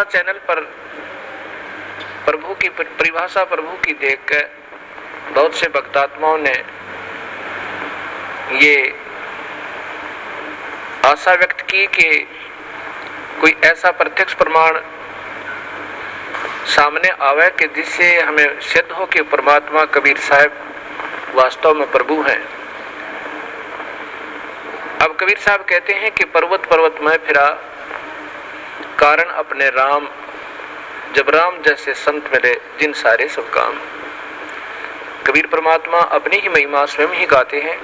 आस्था channel पर प्रभु की परिभाषा प्रभु की देखकर बहुत से भक्तात्माओं ने ये आशा व्यक्त की कि कोई ऐसा प्रत्यक्ष प्रमाण सामने आवे कि जिससे हमें सिद्ध हो कि परमात्मा कबीर साहब वास्तव में प्रभु हैं। अब कबीर साहब कहते हैं कि पर्वत पर्वत में फिरा कारण अपने राम, जब राम जैसे संत मिले जिन सारे सब काम। कबीर परमात्मा अपनी ही महिमा स्वयं ही गाते हैं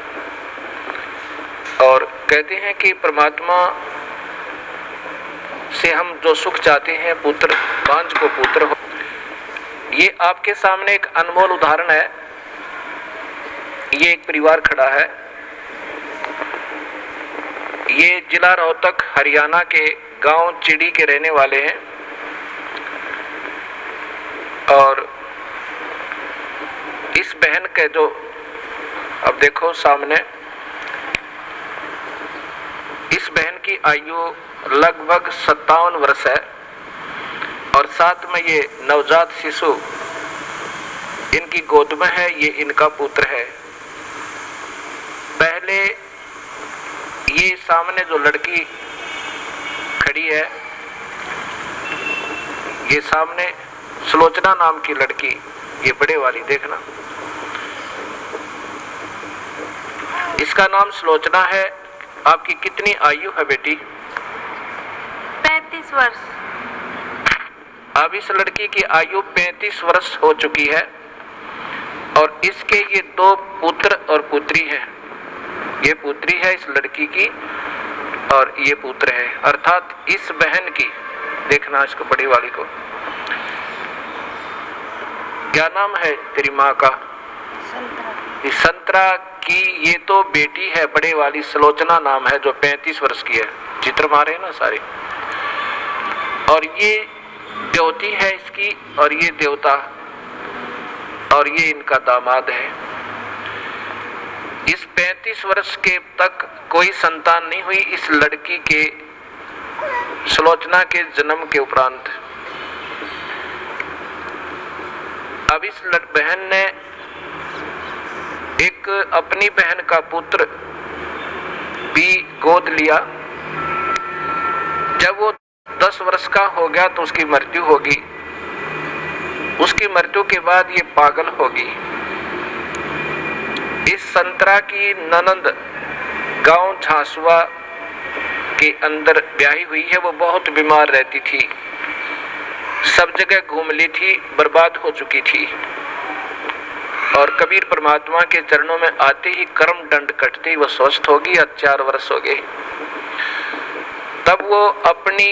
और कहते हैं कि परमात्मा से हम जो सुख चाहते हैं, पुत्र बांझ को पुत्र हो। ये आपके सामने एक अनमोल उदाहरण है। ये एक परिवार खड़ा है। ये जिला रोहतक हरियाणा के गांव चिड़ी के रहने वाले हैं और इस बहन के जो अब देखो सामने, इस बहन की आयु लगभग 57 वर्ष है और साथ में ये नवजात शिशु इनकी गोद में है। ये इनका पुत्र है। पहले ये सामने जो लड़की खड़ी है, ये सामने सुलोचना नाम की लड़की, ये बड़े वाली देखना, इसका नाम सुलोचना है। आपकी कितनी आयु है बेटी? 35 वर्ष। अब इस लड़की की आयु 35 वर्ष हो चुकी है और इसके ये 2 पुत्र और पुत्री हैं। ये पुत्री है इस लड़की की और ये पुत्र है, अर्थात इस बहन की। देखना इसको बड़ी वाली को, क्या नाम है तेरी माँ का? संतरा। संतरा की ये तो बेटी है, बड़े वाली सुलोचना नाम है, जो 35 वर्ष की है। चित्र मारे हैं ना सारे। और ये देवती है इसकी और ये देवता और ये इनका दामाद है। इस 35 वर्ष के तक कोई संतान नहीं हुई इस लड़की के, सुलोचना के जन्म के उपरांत। अब इस बहन ने एक अपनी बहन का पुत्र भी गोद लिया। जब वो 10 वर्ष का हो गया तो उसकी मृत्यु होगी। उसकी मृत्यु के बाद ये पागल होगी। इस संतरा की ननंद गांव झांसुआ के अंदर ब्याही हुई है। वो बहुत बीमार रहती थी, सब जगह घूम ली थी, बर्बाद हो चुकी थी। और कबीर परमात्मा के चरणों में आते ही कर्म दंड कटते ही वो स्वस्थ होगी। 4 वर्ष हो गए। तब वो अपनी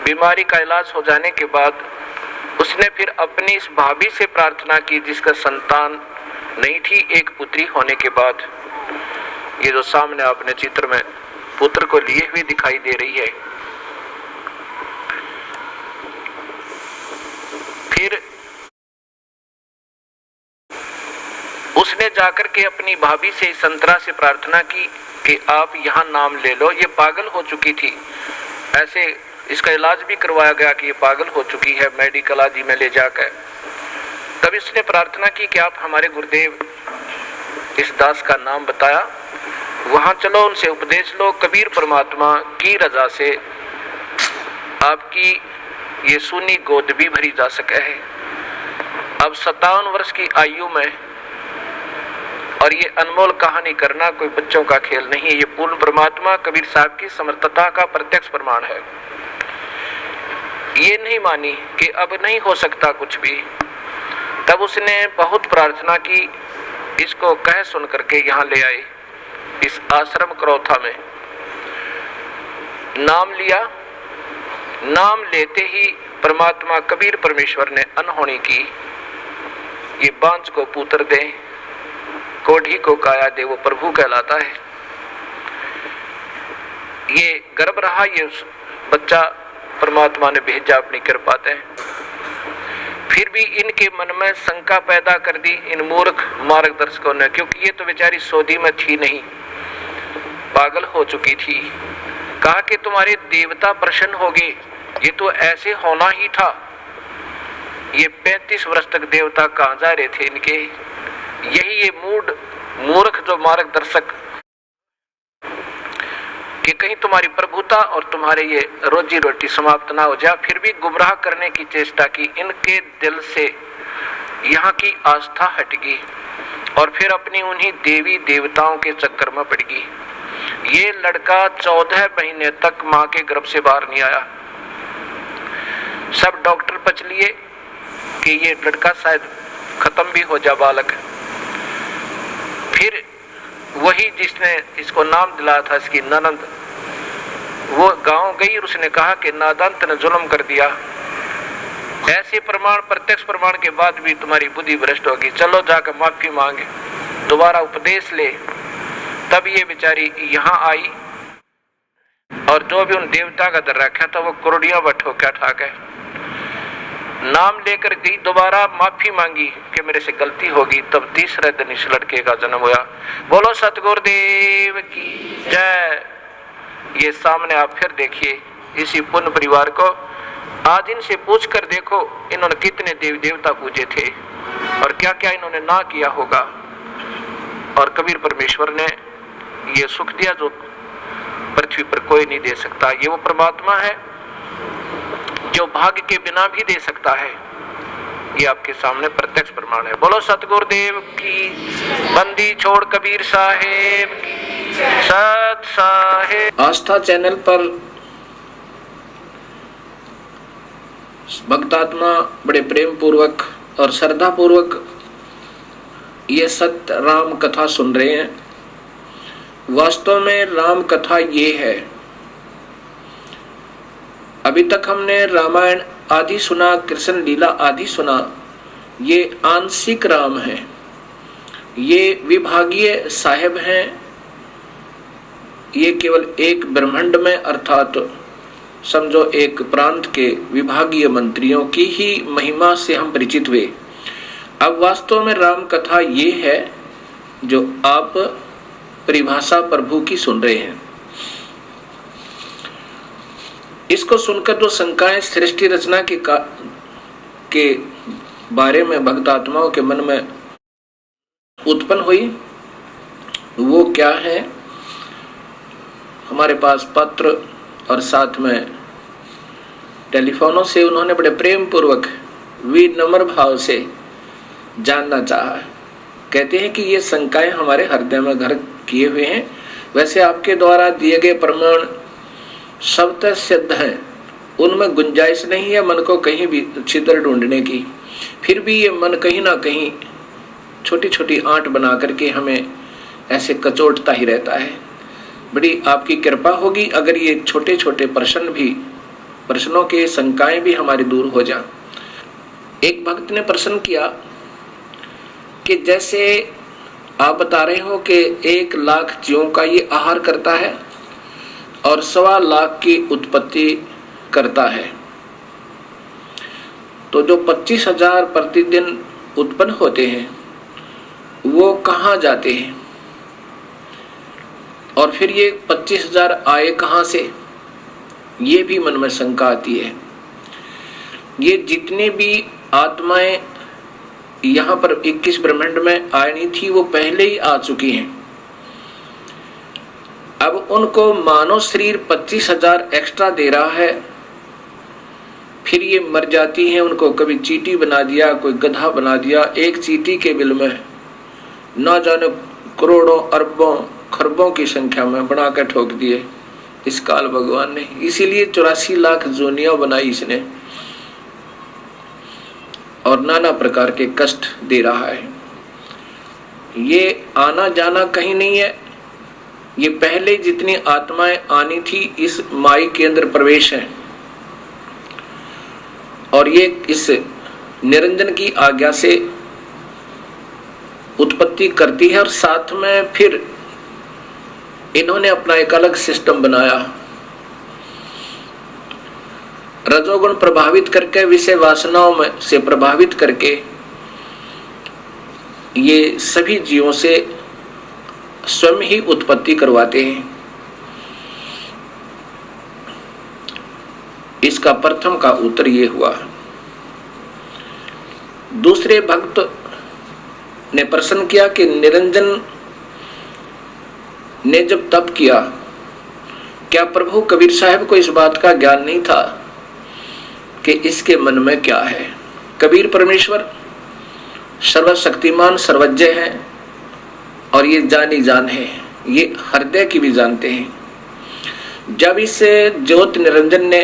बीमारी का इलाज हो जाने के बाद उसने फिर अपनी इस भाभी से प्रार्थना की जिसका संतान नहीं थी। एक पुत्री होने के बाद ये जो सामने आपने चित्र में पुत्र को लिए हुए दिखाई दे रही है। फिर उसने जाकर के अपनी भाभी से, संतरा से प्रार्थना की कि आप यहाँ नाम ले लो। ये पागल हो चुकी थी, ऐसे इसका इलाज भी करवाया गया कि ये पागल हो चुकी है, मेडिकल आदि में ले जाकर। तब इसने प्रार्थना की कि आप हमारे गुरुदेव इस दास का नाम बताया, वहां चलो, उनसे उपदेश लो। कबीर परमात्मा की रजा से आपकी ये सूनी गोद भी भरी जा सके है। अब 57 वर्ष की आयु में, और ये अनमोल कहानी करना कोई बच्चों का खेल नहीं है। ये पूर्ण परमात्मा कबीर साहब की समर्थता का प्रत्यक्ष प्रमाण है। ये नहीं मानी कि अब नहीं हो सकता कुछ भी। तब उसने बहुत प्रार्थना की, इसको कह सुन करके यहाँ ले आए इस आश्रम करौथा में। नाम लिया। नाम लेते ही परमात्मा कबीर परमेश्वर ने अनहोनी की। ये बांझ को पुत्र दे, कोढ़ी को काया दे, वो प्रभु कहलाता है। ये गर्भ रहा, ये बच्चा परमात्मा ने भेजा अपनी कृपा से। फिर भी इनके मन में शंका पैदा कर दी इन मूर्ख मार्गदर्शकों ने, क्योंकि ये तो बेचारी सौदी में थी नहीं, पागल हो चुकी थी। कहा कि तुम्हारे देवता प्रसन्न होंगे ये तो ऐसे होना ही था। ये 35 वर्ष तक देवता कहाँ जा रहे थे इनके? यही ये मूर्ख जो मार्गदर्शक कि कहीं तुम्हारी प्रभुता और तुम्हारे ये रोजी रोटी समाप्त ना हो जाए, फिर भी गुमराह करने की चेष्टा की। इनके दिल से यहाँ की आस्था हट गई और फिर अपनी उन्हीं देवी देवताओं के चक्कर में पड़ गई। ये लड़का 14 महीने तक माँ के गर्भ से बाहर नहीं आया। सब डॉक्टर पच लिए कि ये लड़का शायद खत्म भी हो जा बालक। फिर वही जिसने इसको नाम दिलाया था, इसकी ननंद, वो गांव गई और उसने कहा कि नादान तूने जुल्म कर दिया। ऐसे प्रमाण, प्रत्यक्ष प्रमाण के बाद भी तुम्हारी बुद्धि भ्रष्ट होगी, चलो जाकर माफी मांगे, दोबारा उपदेश ले। तब ये बेचारी यहाँ आई और जो भी उन देवता का दर रखा था वो कुर्डियों पर ठोका ठा के नाम लेकर गई, दोबारा माफी मांगी कि मेरे से गलती होगी। तब तीसरे दिन इस लड़के का जन्म हुआ। बोलो सतगुरुदेव की जय। ये सामने आप फिर देखिए इसी पुण्य परिवार को। आज इनसे पूछ कर देखो इन्होंने कितने देवी देवता पूजे थे और क्या क्या इन्होंने ना किया होगा। और कबीर परमेश्वर ने ये सुख दिया जो पृथ्वी पर कोई नहीं दे सकता। ये वो परमात्मा है जो भाग्य के बिना भी दे सकता है। ये आपके सामने प्रत्यक्ष प्रमाण है। बोलो सतगुरुदेव की। बंदी छोड़ कबीर साहेब की। सत साहेब। आस्था चैनल पर भक्तात्मा बड़े प्रेम पूर्वक और श्रद्धा पूर्वक ये सत्य राम कथा सुन रहे हैं। वास्तव में राम कथा ये है। अभी तक हमने रामायण आदि सुना, कृष्ण लीला आदि सुना। ये आंशिक राम है, ये विभागीय साहेब हैं। ये केवल एक ब्रह्मांड में अर्थात समझो एक प्रांत के विभागीय मंत्रियों की ही महिमा से हम परिचित हुए। अब वास्तव में राम कथा ये है जो आप परिभाषा प्रभु की सुन रहे हैं। इसको सुनकर जो शंकाएं सृष्टि रचना के बारे में भक्त आत्माओं के मन में उत्पन्न हुई वो क्या है? हमारे पास पत्र और साथ में टेलीफोनों से उन्होंने बड़े प्रेम पूर्वक विनम्र भाव से जानना चाहा। कहते हैं कि ये शंकाएं हमारे हृदय में घर किए हुए हैं। वैसे आपके द्वारा दिए गए प्रमाण शब्द सिद्ध हैं, उनमें गुंजाइश नहीं है मन को कहीं भी छिद्र ढूंढने की। फिर भी ये मन कहीं ना कहीं छोटी छोटी आंट बना करके हमें ऐसे कचोटता ही रहता है। बड़ी आपकी कृपा होगी अगर ये छोटे छोटे प्रश्नों के शंकाएं भी हमारी दूर हो जाए। एक भक्त ने प्रश्न किया कि जैसे आप बता रहे हो कि 1 लाख जीवों का ये आहार करता है और 1.25 लाख की उत्पत्ति करता है, तो जो 25,000 प्रतिदिन उत्पन्न होते हैं वो कहाँ जाते हैं? और फिर ये 25,000 आए कहाँ से? ये भी मन में शंका आती है। ये जितने भी आत्माएं यहाँ पर 21 ब्रह्मांड में आनी थी वो पहले ही आ चुकी हैं। अब उनको मानव शरीर 25,000 एक्स्ट्रा दे रहा है, फिर ये मर जाती हैं। उनको कभी चींटी बना दिया, कोई गधा बना दिया। एक चींटी के बिल में ना जाने करोड़ों अरबों खरबों की संख्या में बना कर ठोक दिए इस काल भगवान ने। इसीलिए 84 लाख जोनियां बनाई इसने और नाना प्रकार के कष्ट दे रहा है। ये आना जाना कहीं नहीं है, ये पहले जितनी आत्माएं आनी थी इस माई के अंदर प्रवेश है और ये इस निरंजन की आज्ञा से उत्पत्ति करती है। और साथ में फिर इन्होंने अपना एक अलग सिस्टम बनाया, रजोगुण प्रभावित करके, विषय वासनाओं में से प्रभावित करके ये सभी जीवों से स्वयं ही उत्पत्ति करवाते हैं। इसका प्रथम का उत्तर ये हुआ। दूसरे भक्त ने प्रश्न किया कि निरंजन ने जब तप किया, क्या प्रभु कबीर साहब को इस बात का ज्ञान नहीं था कि इसके मन में क्या है? कबीर परमेश्वर सर्वशक्तिमान सर्वज्ञ है और ये जानी जान है, ये हृदय की भी जानते हैं। जब इस ज्योति निरंजन ने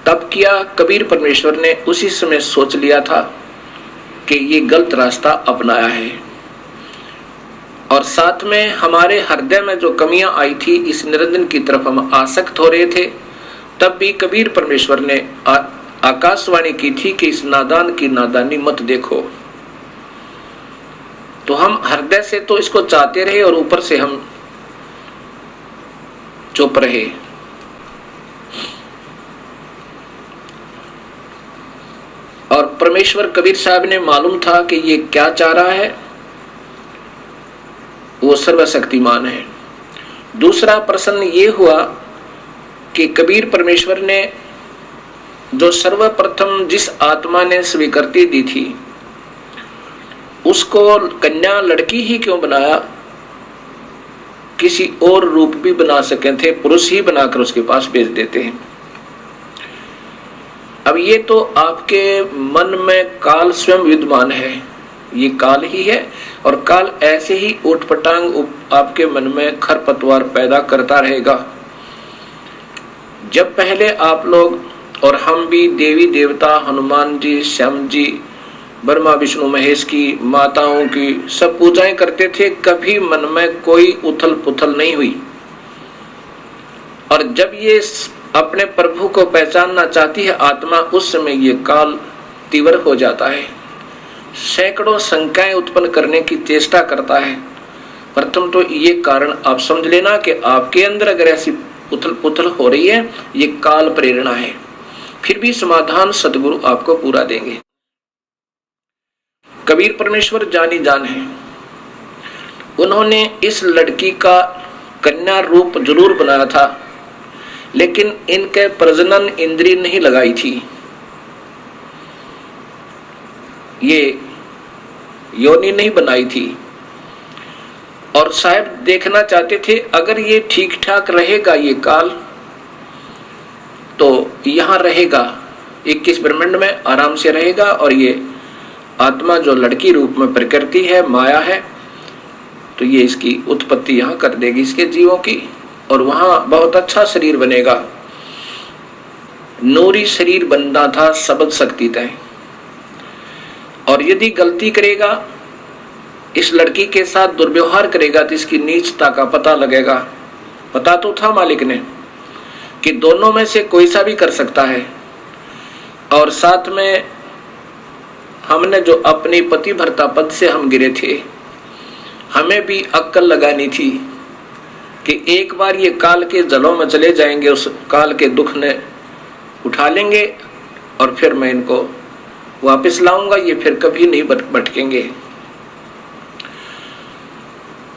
तप किया, कबीर परमेश्वर ने उसी समय सोच लिया था कि ये गलत रास्ता अपनाया है, और साथ में हमारे हृदय में जो कमियां आई थी, इस निरंजन की तरफ हम आसक्त हो रहे थे, तब भी कबीर परमेश्वर ने आकाशवाणी की थी कि इस नादान की नादानी मत देखो। तो हम हृदय से तो इसको चाहते रहे और ऊपर से हम चुप रहे। और परमेश्वर कबीर साहब ने मालूम था कि ये क्या चाह रहा है, वो सर्वशक्तिमान है। दूसरा प्रश्न ये हुआ कि कबीर परमेश्वर ने जो सर्वप्रथम जिस आत्मा ने स्वीकृति दी थी, उसको कन्या लड़की ही क्यों बनाया? किसी और रूप भी बना सके थे, पुरुष ही बनाकर उसके पास भेज देते हैं। अब ये तो आपके मन में काल स्वयं विद्यमान है, ये काल ही है, और काल ऐसे ही उठपटांग आपके मन में खरपतवार पैदा करता रहेगा। जब पहले आप लोग और हम भी देवी देवता, हनुमान जी, श्याम जी, ब्रह्मा विष्णु महेश की, माताओं की सब पूजाएं करते थे, कभी मन में कोई उथल पुथल नहीं हुई। और जब ये अपने प्रभु को पहचानना चाहती है आत्मा, उस समय ये काल तीव्र हो जाता है, सैकड़ों शंकाएं उत्पन्न करने की चेष्टा करता है। प्रथम तो ये कारण आप समझ लेना कि आपके अंदर अगर ऐसी उथल पुथल हो रही है, ये काल प्रेरणा है। फिर भी समाधान सदगुरु आपको पूरा देंगे। कबीर परमेश्वर जानी जान है, उन्होंने इस लड़की का कन्या रूप जरूर बनाया था, लेकिन इनके प्रजनन इंद्रिय नहीं लगाई थी। ये योनि नहीं बनाई थी, और साहब देखना चाहते थे अगर ये ठीक ठाक रहेगा ये काल, तो यहां रहेगा 21 ब्रह्मांड में आराम से रहेगा, और ये आत्मा जो लड़की रूप में प्रकृति है, माया है, तो ये इसकी उत्पत्ति यहां कर देगी इसके जीवों की, और वहां बहुत अच्छा शरीर बनेगा। नूरी शरीर बनना था सबद शक्ति तय। और यदि गलती करेगा, इस लड़की के साथ दुर्व्यवहार करेगा, तो इसकी नीचता का पता लगेगा। पता तो था मालिक ने कि दोनों में से कोई सा भी कर सकता है। और साथ में हमने जो अपनी पतिव्रता पद से हम गिरे थे, हमें भी अक्ल लगानी थी कि एक बार ये काल के जलों में चले जाएंगे, उस काल के दुख ने उठा लेंगे, और फिर मैं इनको वापस लाऊंगा, ये फिर कभी नहीं भटकेंगे।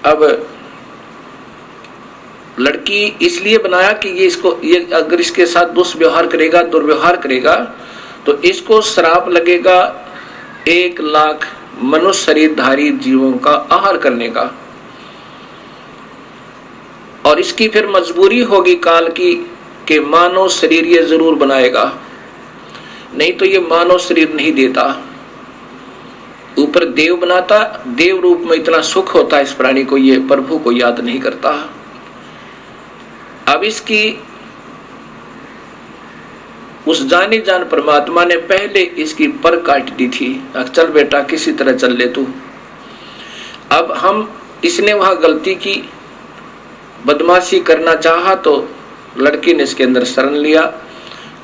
अब लड़की इसलिए बनाया कि ये अगर इसके साथ दुष्व्यवहार करेगा, दुर्व्यवहार करेगा, तो इसको श्राप लगेगा 1 लाख मनुष्य शरीरधारी जीवों का आहार करने का, और इसकी फिर मजबूरी होगी काल की कि मानव शरीर ये जरूर बनाएगा, नहीं तो ये मानव शरीर नहीं देता। ऊपर देव बनाता, देव रूप में इतना सुख होता है इस प्राणी को, ये प्रभु को याद नहीं करता। अब इसकी उस जाने जान परमात्मा ने पहले इसकी पर काट दी थी, चल बेटा किसी तरह चल ले तू। अब हम इसने वहां गलती की, बदमाशी करना चाहा, तो लड़की ने इसके अंदर शरण लिया,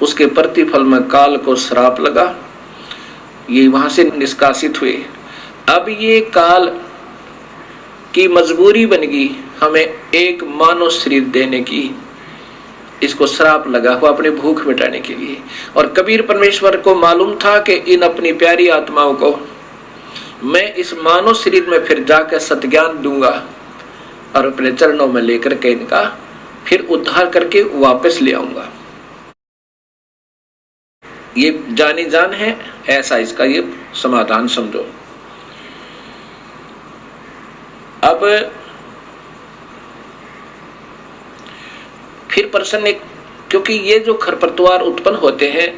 उसके प्रतिफल में काल को श्राप लगा, ये वहां से निष्कासित हुए। अब ये काल की मजबूरी बन गई हमें एक मानव शरीर देने की, इसको श्राप लगा हुआ अपनी भूख मिटाने के लिए। और कबीर परमेश्वर को मालूम था कि इन अपनी प्यारी आत्माओं को मैं इस मानव शरीर में फिर जाकर सत्ज्ञान दूंगा, और अपने चरणों में लेकर के इनका फिर उद्धार करके वापस ले आऊंगा। ये जानी जान है, ऐसा इसका ये समाधान समझो। अब फिर प्रश्न एक, क्योंकि ये जो खरपतवार उत्पन्न होते हैं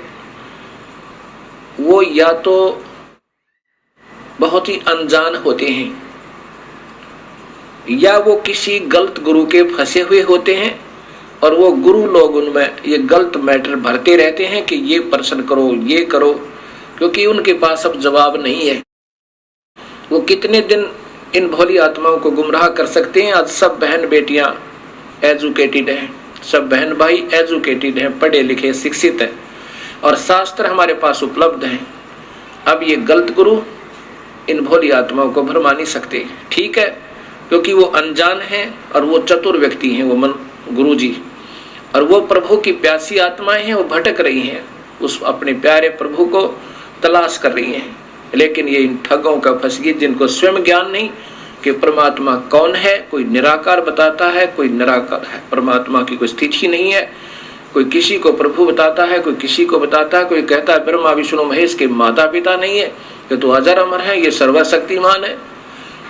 वो या तो बहुत ही अनजान होते हैं या वो किसी गलत गुरु के फंसे हुए होते हैं और वो गुरु लोग उनमें ये गलत मैटर भरते रहते हैं कि ये प्रश्न करो, ये करो, क्योंकि उनके पास अब जवाब नहीं है। वो कितने दिन इन भोली आत्माओं को गुमराह कर सकते हैं। आज सब बहन बेटियां एजुकेटेड हैं, सब बहन भाई एजुकेटेड हैं, पढ़े लिखे शिक्षित हैं और शास्त्र हमारे पास उपलब्ध हैं। अब ये गलत गुरु इन भोली आत्माओं को भरमा नहीं सकते, ठीक है, क्योंकि वो अनजान हैं और वो चतुर व्यक्ति हैं, वो मन गुरु जी, और वो प्रभु की प्यासी आत्माएं हैं, वो भटक रही हैं, उस अपने प्यारे प्रभु को तलाश कर रही हैं। लेकिन ये इन ठगों का फंस गई जिनको स्वयं ज्ञान नहीं कि परमात्मा कौन है। कोई निराकार बताता है, कोई निराकार है, परमात्मा की कोई स्थिति नहीं है। कोई किसी को प्रभु बताता है, कोई किसी को बताता है, कोई कहता है ब्रह्मा विष्णु महेश के माता पिता नहीं है, ये तो अजर अमर है, ये सर्वशक्तिमान है।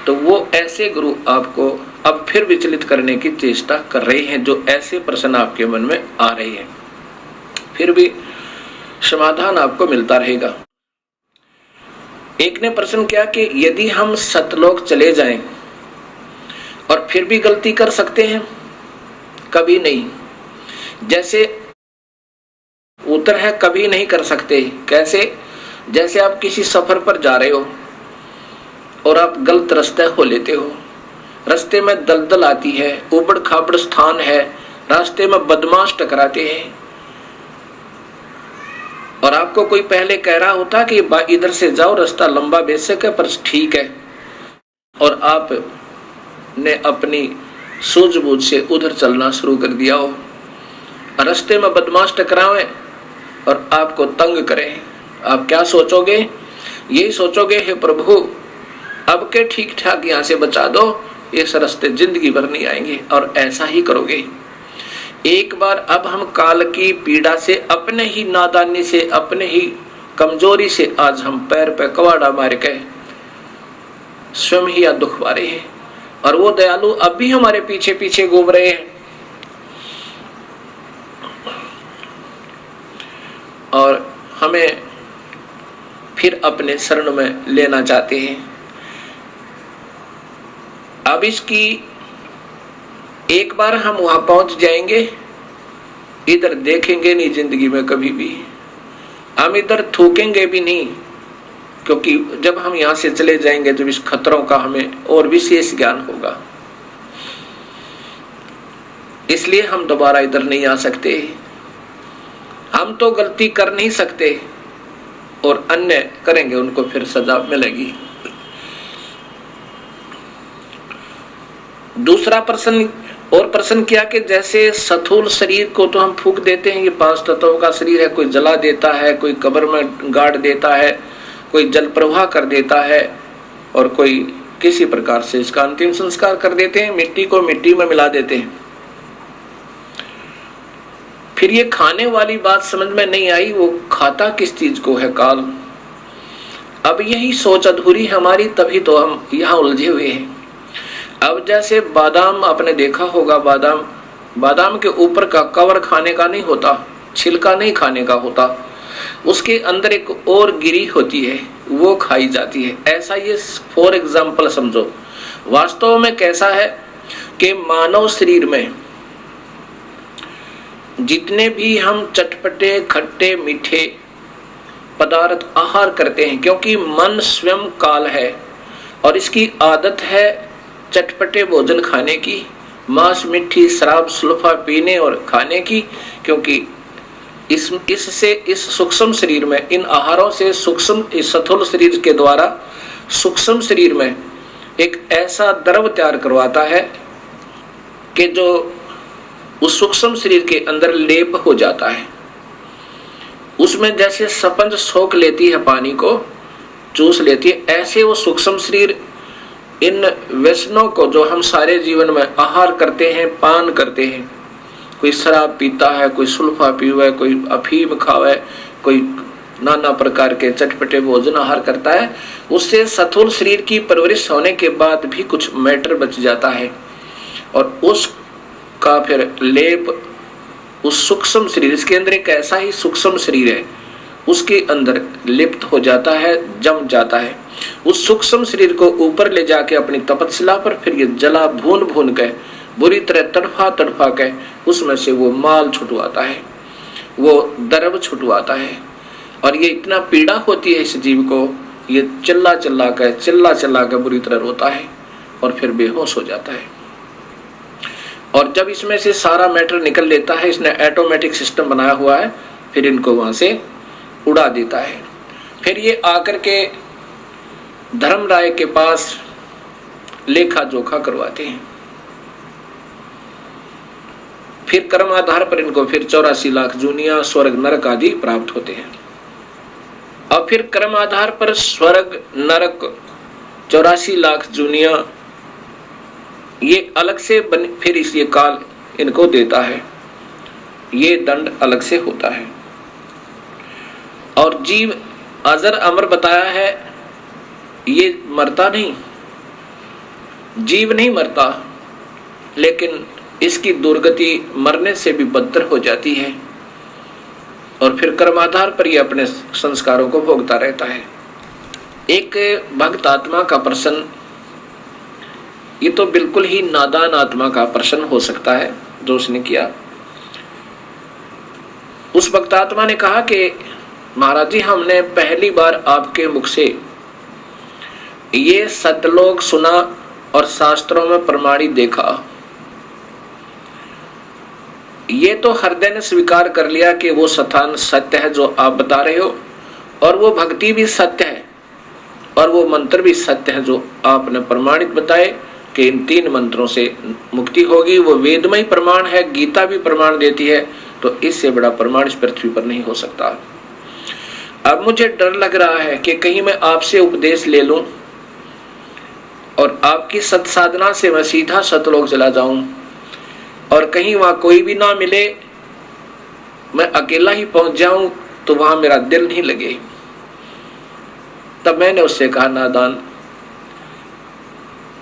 तो वो ऐसे गुरु आपको अब फिर विचलित करने की चेष्टा कर रहे हैं, जो ऐसे प्रश्न आपके मन में आ रहे हैं। फिर भी समाधान आपको मिलता रहेगा। एक ने प्रश्न किया कि यदि हम सतलोक चले जाएं और फिर भी गलती कर सकते हैं? कभी नहीं। जैसे उत्तर है कभी नहीं कर सकते। कैसे? जैसे आप किसी सफर पर जा रहे हो और आप गलत रास्ते हो लेते हो, रास्ते में दलदल आती है, उबड़ खाबड़ स्थान है, रास्ते में बदमाश टकराते हैं और आपको कोई पहले कह रहा होता कि इधर से जाओ, रास्ता लंबा बेशक है पर ठीक है, और आप ने अपनी सूझबूझ से उधर चलना शुरू कर दिया हो। रास्ते में बदमाश टकरावे और आपको तंग करें, आप क्या सोचोगे? यही सोचोगे हे प्रभु अब के ठीक ठाक यहाँ से बचा दो, इस रास्ते जिंदगी भर नहीं आएंगे, और ऐसा ही करोगे। एक बार अब हम काल की पीड़ा से, अपने ही नादानी से, अपने ही कमजोरी से आज हम पैर पे कवाड़ा मार के स्वयं ही दुख पा रहे हैं, और वो दयालु अब भी हमारे पीछे पीछे घूम रहे हैं और हमें फिर अपने शरण में लेना चाहते हैं। अब इसकी एक बार हम वहां पहुंच जाएंगे, इधर देखेंगे नहीं जिंदगी में कभी भी, हम इधर थूकेंगे भी नहीं, क्योंकि जब हम यहां से चले जाएंगे तो इस खतरों का हमें और विशेष ज्ञान होगा। इसलिए हम दोबारा इधर नहीं आ सकते। हम तो गलती कर नहीं सकते और अन्य करेंगे, उनको फिर सजा मिलेगी। दूसरा प्रश्न और प्रश्न किया कि जैसे स्थूल शरीर को तो हम फूंक देते हैं, ये 5 तत्वों का शरीर है, कोई जला देता है, कोई कब्र में गाड़ देता है, कोई जल प्रवाह कर देता है, और कोई किसी प्रकार से इसका अंतिम संस्कार कर देते हैं, मिट्टी को मिट्टी में मिला देते हैं। फिर ये खाने वाली बात समझ में नहीं आई, वो खाता किस चीज को है काल। अब यही सोच अधूरी हमारी, तभी तो हम यहाँ उलझे हुए हैं। अब जैसे बादाम आपने देखा होगा, बादाम के ऊपर का कवर खाने का नहीं होता, छिलका नहीं खाने का होता, उसके अंदर एक और गिरी होती है, वो खाई जाती है। ऐसा ये फॉर एग्जाम्पल समझो। वास्तव में कैसा है कि मानव शरीर में जितने भी हम चटपटे खट्टे मीठे पदार्थ आहार करते हैं, क्योंकि मन स्वयं काल है और इसकी आदत है चटपटे भोजन खाने की, मांस मिट्टी शराब सुल्फा पीने और खाने की, क्योंकि इससे इस सूक्ष्म शरीर में, इन आहारों से सूक्ष्म, इस स्थूल शरीर के द्वारा सूक्ष्म शरीर में एक ऐसा द्रव तैयार करवाता है कि जो उस सूक्ष्म शरीर के अंदर लेप हो जाता है। उसमें जैसे स्पंज सोख लेती है, पानी को चूस लेती है, ऐसे वो सूक्ष्म शरीर इन व्यसनों को जो हम सारे जीवन में आहार करते हैं, पान करते हैं, कोई शराब पीता है, कोई सुल्फा पीवे, कोई अफीम खावे, कोई नाना प्रकार के चटपटे भोजन आहार करता है, उससे स्थूल शरीर की परवरिश होने के बाद भी कुछ मैटर बच जाता है और उसका फिर लेप उस सूक्ष्म शरीर, इसके अंदर एक ऐसा ही सूक्ष्म शरीर है, उसके अंदर लिप्त हो जाता है, जम जाता है। उस सूक्ष्म शरीर को ऊपर ले जाके अपनी तपस्या पर फिर ये जला भून भून के बुरी तरह तड़फा तड़फा के उसमें से वो माल छुटवाता है, वो द्रव छुटवाता है। और ये इतना पीड़ा होती है इस जीव को, ये चिल्ला चिल्ला के बुरी तरह रोता है और फिर बेहोश हो जाता है। और जब इसमें से सारा मैटर निकल लेता है, इसने ऑटोमेटिक सिस्टम बनाया हुआ है, फिर इनको वहां से उड़ा देता है। फिर ये आकर के धर्मराय के पास लेखा जोखा करवाते हैं। फिर कर्म आधार पर इनको फिर 84 लाख जूनिया स्वर्ग नरक आदि प्राप्त होते हैं। और फिर कर्म आधार पर स्वर्ग नरक 84 लाख जूनिया ये अलग से फिर इस ये काल इनको देता है, ये दंड अलग से होता है। और जीव अजर अमर बताया है, ये मरता नहीं, जीव नहीं मरता, लेकिन इसकी दुर्गति मरने से भी बदतर हो जाती है और फिर कर्माधार पर ये अपने संस्कारों को भोगता रहता है। एक भक्त आत्मा का प्रश्न, ये तो बिल्कुल ही नादान आत्मा का प्रश्न हो सकता है जो उसने किया। उस भक्त आत्मा ने कहा कि महाराज जी, हमने पहली बार आपके मुख से ये सतलोक सुना और शास्त्रों में प्रमाणित देखा। ये तो हृदय ने स्वीकार कर लिया कि वो स्थान सत्य है जो आप बता रहे हो, और वो भक्ति भी सत्य है और वो मंत्र भी सत्य है जो आपने प्रमाणित बताए कि इन 3 मंत्रों से मुक्ति होगी। वो वेदमय प्रमाण है, गीता भी प्रमाण देती है, तो इससे बड़ा प्रमाण इस पृथ्वी पर नहीं हो सकता। अब मुझे डर लग रहा है कि कहीं मैं आपसे उपदेश ले लूं और आपकी सत्साधना से मैं सीधा सतलोक चला जाऊं और कहीं वहां कोई भी ना मिले, मैं अकेला ही पहुंच जाऊं तो वहां मेरा दिल नहीं लगे। तब मैंने उससे कहा, नादान,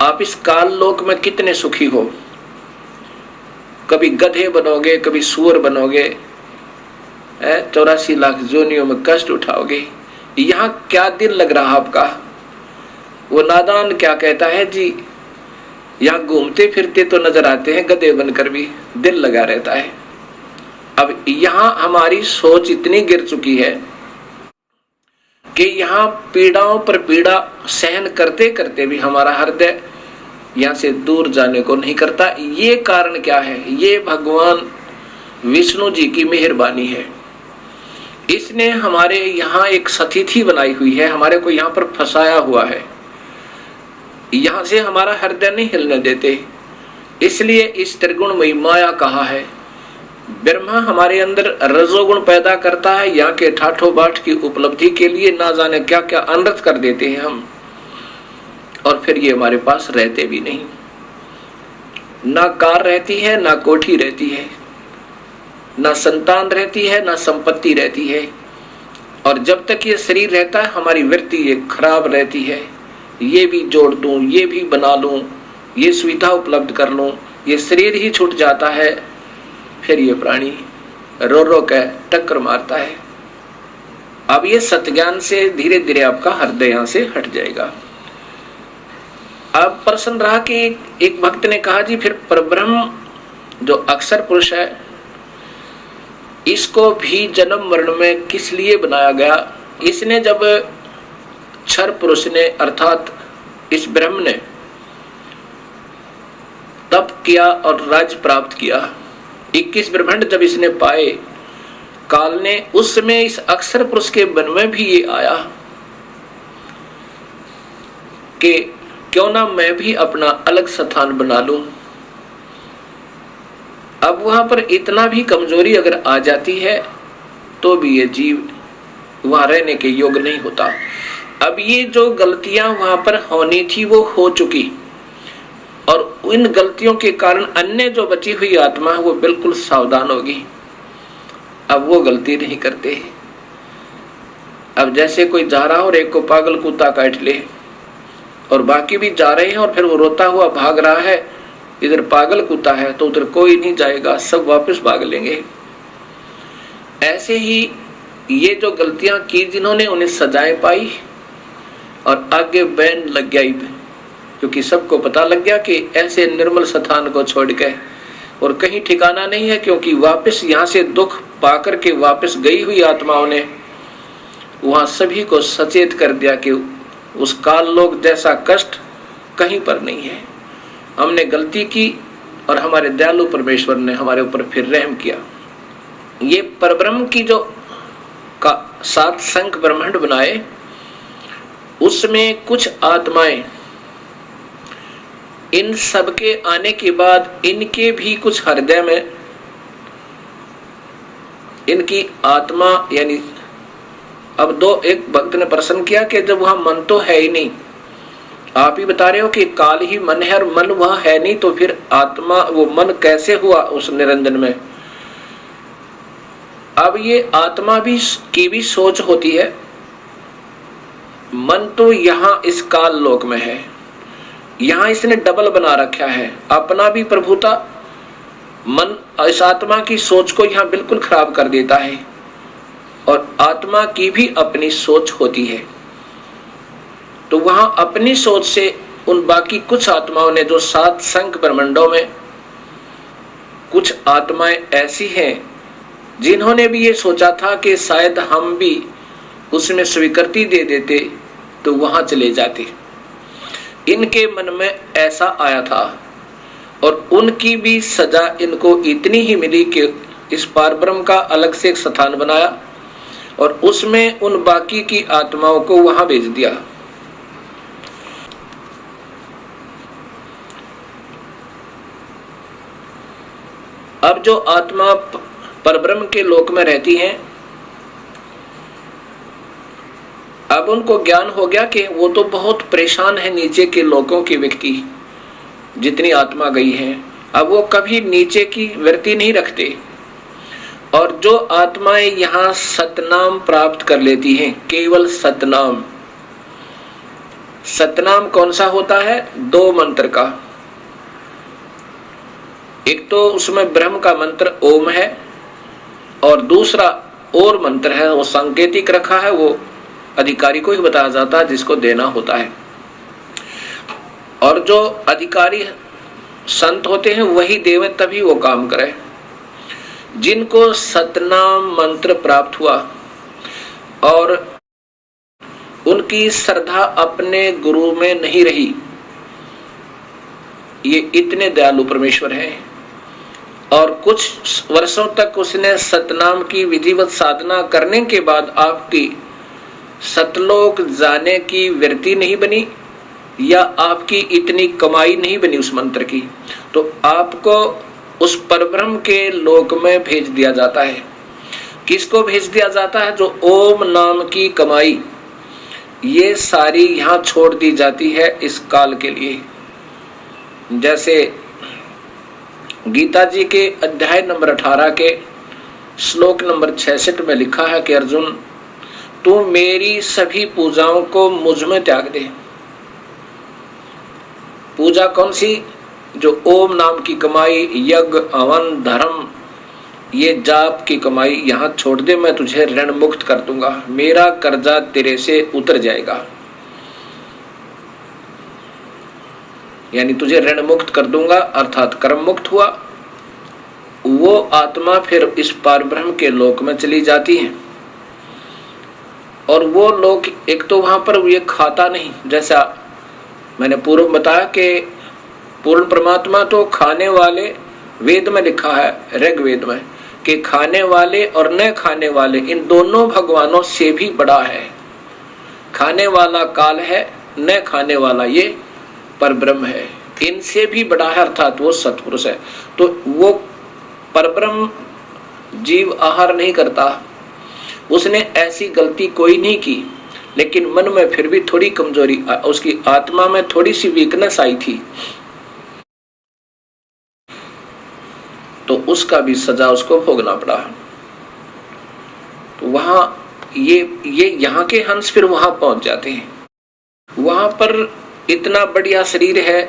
आप इस काल लोक में कितने सुखी हो, कभी गधे बनोगे, कभी सूअर बनोगे, 84 लाख जोनियों में कष्ट उठाओगे, यहाँ क्या दिल लग रहा आपका। वो नादान क्या कहता है जी, यहाँ घूमते फिरते तो नजर आते हैं गधे बनकर भी, दिल लगा रहता है। अब यहाँ हमारी सोच इतनी गिर चुकी है कि यहाँ पीड़ाओं पर पीड़ा सहन करते करते भी हमारा हृदय यहाँ से दूर जाने को नहीं करता। ये कारण क्या है? ये भगवान विष्णु जी की मेहरबानी है। इसने हमारे यहाँ एक सतिथि बनाई हुई है, हमारे को यहाँ पर फंसाया हुआ है, यहाँ से हमारा हृदय नहीं हिलने देते। इसलिए इस त्रिगुणमयी माया कहा है। ब्रह्मा हमारे अंदर रजोगुण पैदा करता है, यहाँ के ठाठो बाट की उपलब्धि के लिए ना जाने क्या क्या अनर्थ कर देते हैं हम, और फिर ये हमारे पास रहते भी नहीं। ना कार रहती है, ना कोठी रहती है, ना संतान रहती है, ना संपत्ति रहती है। और जब तक ये शरीर रहता है हमारी वृत्ति ये खराब रहती है, ये भी जोड़ दूं, ये भी बना लूं, ये सुविधा उपलब्ध कर लूं, ये शरीर ही छूट जाता है, फिर ये प्राणी रो रो के टक्कर मारता है। अब ये सत्ज्ञान से धीरे धीरे आपका हृदय यहां से हट जाएगा। अब प्रश्न रहा कि एक भक्त ने कहा, जी फिर परब्रह्म जो अक्षर पुरुष है, इसको भी जन्म मरण में किस लिए बनाया गया? इसने जब क्षर पुरुष ने अर्थात इस ब्रह्म ने तप किया और राज्य प्राप्त किया, 21 ब्रह्मांड जब इसने पाए, काल ने उस समय इस अक्षर पुरुष के मन में भी ये आया कि क्यों ना मैं भी अपना अलग स्थान बना लूं। अब वहां पर इतना भी कमजोरी अगर आ जाती है तो भी ये जीव वहां रहने के योग्य नहीं होता। अब ये जो गलतियां वहां पर होनी थी वो हो चुकी, और इन गलतियों के कारण अन्य जो बची हुई आत्मा है वो बिल्कुल सावधान होगी, अब वो गलती नहीं करते। अब जैसे कोई जा रहा हो और एक को पागल कुत्ता काट ले और बाकी भी जा रहे हैं और फिर वो रोता हुआ भाग रहा है, इधर पागल कुत्ता है तो उधर कोई नहीं जाएगा, सब वापस भाग लेंगे। ऐसे ही ये जो गलतियां की जिन्होंने, उन्हें सजाएं पाई और आगे बैन लग गया, क्योंकि सबको पता लग गया कि ऐसे निर्मल स्थान को छोड़ के और कहीं ठिकाना नहीं है। क्योंकि वापस यहाँ से दुख पाकर के वापस गई हुई आत्माओं ने वहां सभी को सचेत कर दिया कि उस काल लोक जैसा कष्ट कहीं पर नहीं है। हमने गलती की और हमारे दयालु परमेश्वर ने हमारे ऊपर फिर रहम किया। ये परब्रह्म की जो का 7 संख ब्रह्मांड बनाए, उसमें कुछ आत्माएं, इन सब के आने के बाद इनके भी कुछ हृदय में इनकी आत्मा, यानी अब एक भक्त ने प्रश्न किया कि जब वहां मन तो है ही नहीं, आप ही बता रहे हो कि काल ही मन है और मन वहां है नहीं, तो फिर आत्मा वो मन कैसे हुआ उस निरंजन में? अब ये आत्मा भी की भी सोच होती है। मन तो यहाँ इस काल लोक में है, यहाँ इसने डबल बना रखा है, अपना भी प्रभुता। मन इस आत्मा की सोच को यहाँ बिल्कुल खराब कर देता है और आत्मा की भी अपनी सोच होती है। तो वहां अपनी सोच से उन बाकी कुछ आत्माओं ने, जो 7 संख ब्रह्मांडों में कुछ आत्माएं ऐसी हैं जिन्होंने भी ये सोचा था कि शायद हम भी उसमें स्वीकृति दे देते तो वहां चले जाते। इनके मन में ऐसा आया था और उनकी भी सजा इनको इतनी ही मिली कि इस पारब्रह्म का अलग से एक स्थान बनाया और उसमें उन बाकी की आत्माओं को वहां भेज दिया। अब जो आत्मा परब्रह्म के लोक में रहती हैं, अब उनको ज्ञान हो गया कि वो तो बहुत परेशान है नीचे के लोकों के व्यक्ति, जितनी आत्मा गई है। अब वो कभी नीचे की वृत्ति नहीं रखते और जो आत्माएं यहाँ सतनाम प्राप्त कर लेती हैं, केवल सतनाम। सतनाम कौन सा होता है? 2 मंत्र का। एक तो उसमें ब्रह्म का मंत्र ओम है और दूसरा और मंत्र है, वो सांकेतिक रखा है, वो अधिकारी को ही बताया जाता है जिसको देना होता है। और जो अधिकारी संत होते हैं वही देवे, तभी वो काम करे। जिनको सतनाम मंत्र प्राप्त हुआ और उनकी श्रद्धा अपने गुरु में नहीं रही, ये इतने दयालु परमेश्वर हैं। और कुछ वर्षों तक उसने सतनाम की विधिवत साधना करने के बाद आपकी सतलोक जाने की वृत्ति नहीं बनी या आपकी इतनी कमाई नहीं बनी उस मंत्र की, तो आपको उस परब्रह्म के लोक में भेज दिया जाता है। किसको भेज दिया जाता है? जो ओम नाम की कमाई, ये सारी यहाँ छोड़ दी जाती है इस काल के लिए। जैसे गीता जी के अध्याय नंबर 18 के श्लोक नंबर 66 में लिखा है कि अर्जुन, तू मेरी सभी पूजाओं को मुझ में त्याग दे। पूजा कौन सी? जो ओम नाम की कमाई, यज्ञ, हवन, धर्म, ये जाप की कमाई यहाँ छोड़ दे, मैं तुझे ऋण मुक्त कर दूंगा, मेरा कर्जा तेरे से उतर जाएगा, यानी तुझे ऋण मुक्त कर दूंगा, अर्थात कर्म मुक्त हुआ। वो आत्मा फिर इस पारब्रह्म के लोक में चली जाती है और वो लोक, एक तो वहां पर ये खाता नहीं, जैसा मैंने पूर्व बताया कि पूर्ण परमात्मा तो खाने वाले, वेद में लिखा है ऋग्वेद में कि खाने वाले और न खाने वाले, इन दोनों भगवानों से भी बड़ा है। खाने वाला काल है, न खाने वाला ये परब्रह्म है, इनसे भी बड़ा है, अर्थात वो सत्पुरुष है। तो वो परब्रह्म जीव आहार नहीं करता, उसने ऐसी गलती कोई नहीं की, लेकिन मन में फिर भी थोड़ी कमजोरी, उसकी आत्मा में थोड़ी सी वीकनेस आई थी, तो उसका भी सजा उसको भोगना पड़ा। तो वहां ये यहाँ के हंस फिर वहां पहुंच जाते हैं। वहां पर इतना बढ़िया शरीर है,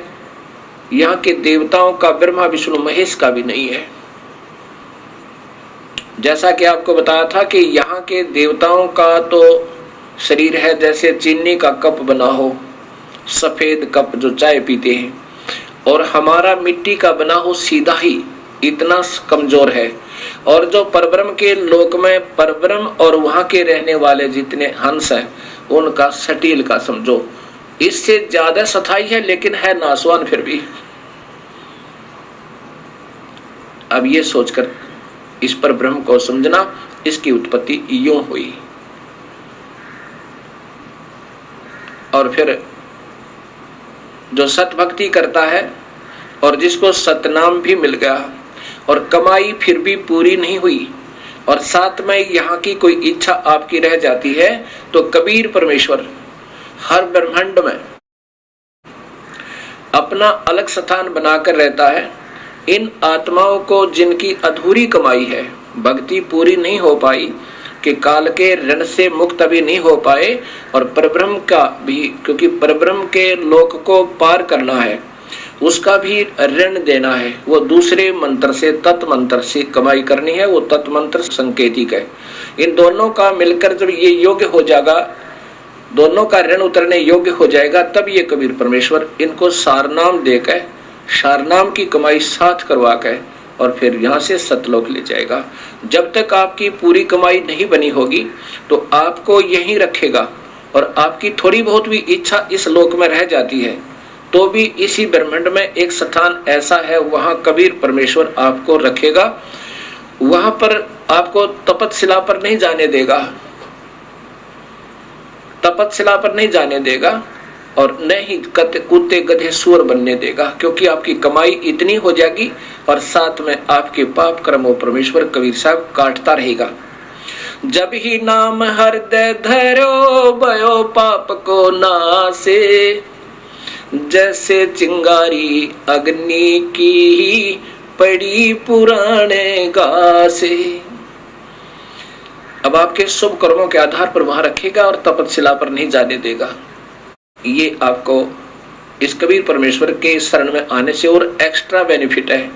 यहाँ के देवताओं का, ब्रह्मा विष्णु महेश का भी नहीं है। जैसा कि आपको बताया था कि यहाँ के देवताओं का तो शरीर है जैसे चीनी का कप बना हो, सफेद कप जो चाय पीते हैं, और हमारा मिट्टी का बना हो सीधा ही, इतना कमजोर है। और जो परब्रह्म के लोक में परब्रह्म और वहां के रहने वाले जितने हंस हैं उनका सटील का समझो, इससे ज्यादा सथाई है लेकिन है नासवान फिर भी। अब ये सोचकर इस पर ब्रह्म को समझना, इसकी उत्पत्ति यूं हुई। और फिर जो सत भक्ति करता है और जिसको सतनाम भी मिल गया और कमाई फिर भी पूरी नहीं हुई और साथ में यहाँ की कोई इच्छा आपकी रह जाती है, तो कबीर परमेश्वर हर ब्रह्मांड में अपना अलग स्थान बनाकर रहता है। इन आत्माओं को जिनकी अधूरी कमाई है, भक्ति पूरी नहीं हो पाई, कि काल के ऋण से मुक्त अभी नहीं हो पाए, और परब्रह्म का भी, क्योंकि परब्रह्म के लोक को पार करना है, उसका भी ऋण देना है, वो दूसरे मंत्र से, तत् मंत्र से कमाई करनी है, वो तत् मंत्र संकेतिक है। इन दोनों का मिलकर जब ये योग्य हो जाएगा, दोनों का ऋण उतरने योग्य हो जाएगा, तब ये कबीर परमेश्वर इनको सारनाम देकर, सारनाम की कमाई साथ करवा कर और फिर यहाँ से सतलोक ले जाएगा। जब तक आपकी पूरी कमाई नहीं बनी होगी तो आपको यहीं रखेगा, और आपकी थोड़ी बहुत भी इच्छा इस लोक में रह जाती है तो भी इसी ब्रह्मांड में एक स्थान ऐसा है, वहां कबीर परमेश्वर आपको रखेगा। वहां पर आपको तपतशिला पर नहीं जाने देगा, तपतशिला पर नहीं जाने देगा, और न ही कुत्ते गधे सुअर बनने देगा, क्योंकि आपकी कमाई इतनी हो जाएगी और साथ में आपके पाप कर्मों परमेश्वर कबीर साहब काटता रहेगा। जब ही नाम हृदय धरो भयो पाप को नासे, जैसे चिंगारी अग्नि की पड़ी पुराने गासे। अब आपके शुभ कर्मों के आधार पर वहां रखेगा और तपतशिला पर नहीं जाने देगा। ये आपको इस कबीर परमेश्वर के शरण में आने से और एक्स्ट्रा बेनिफिट है।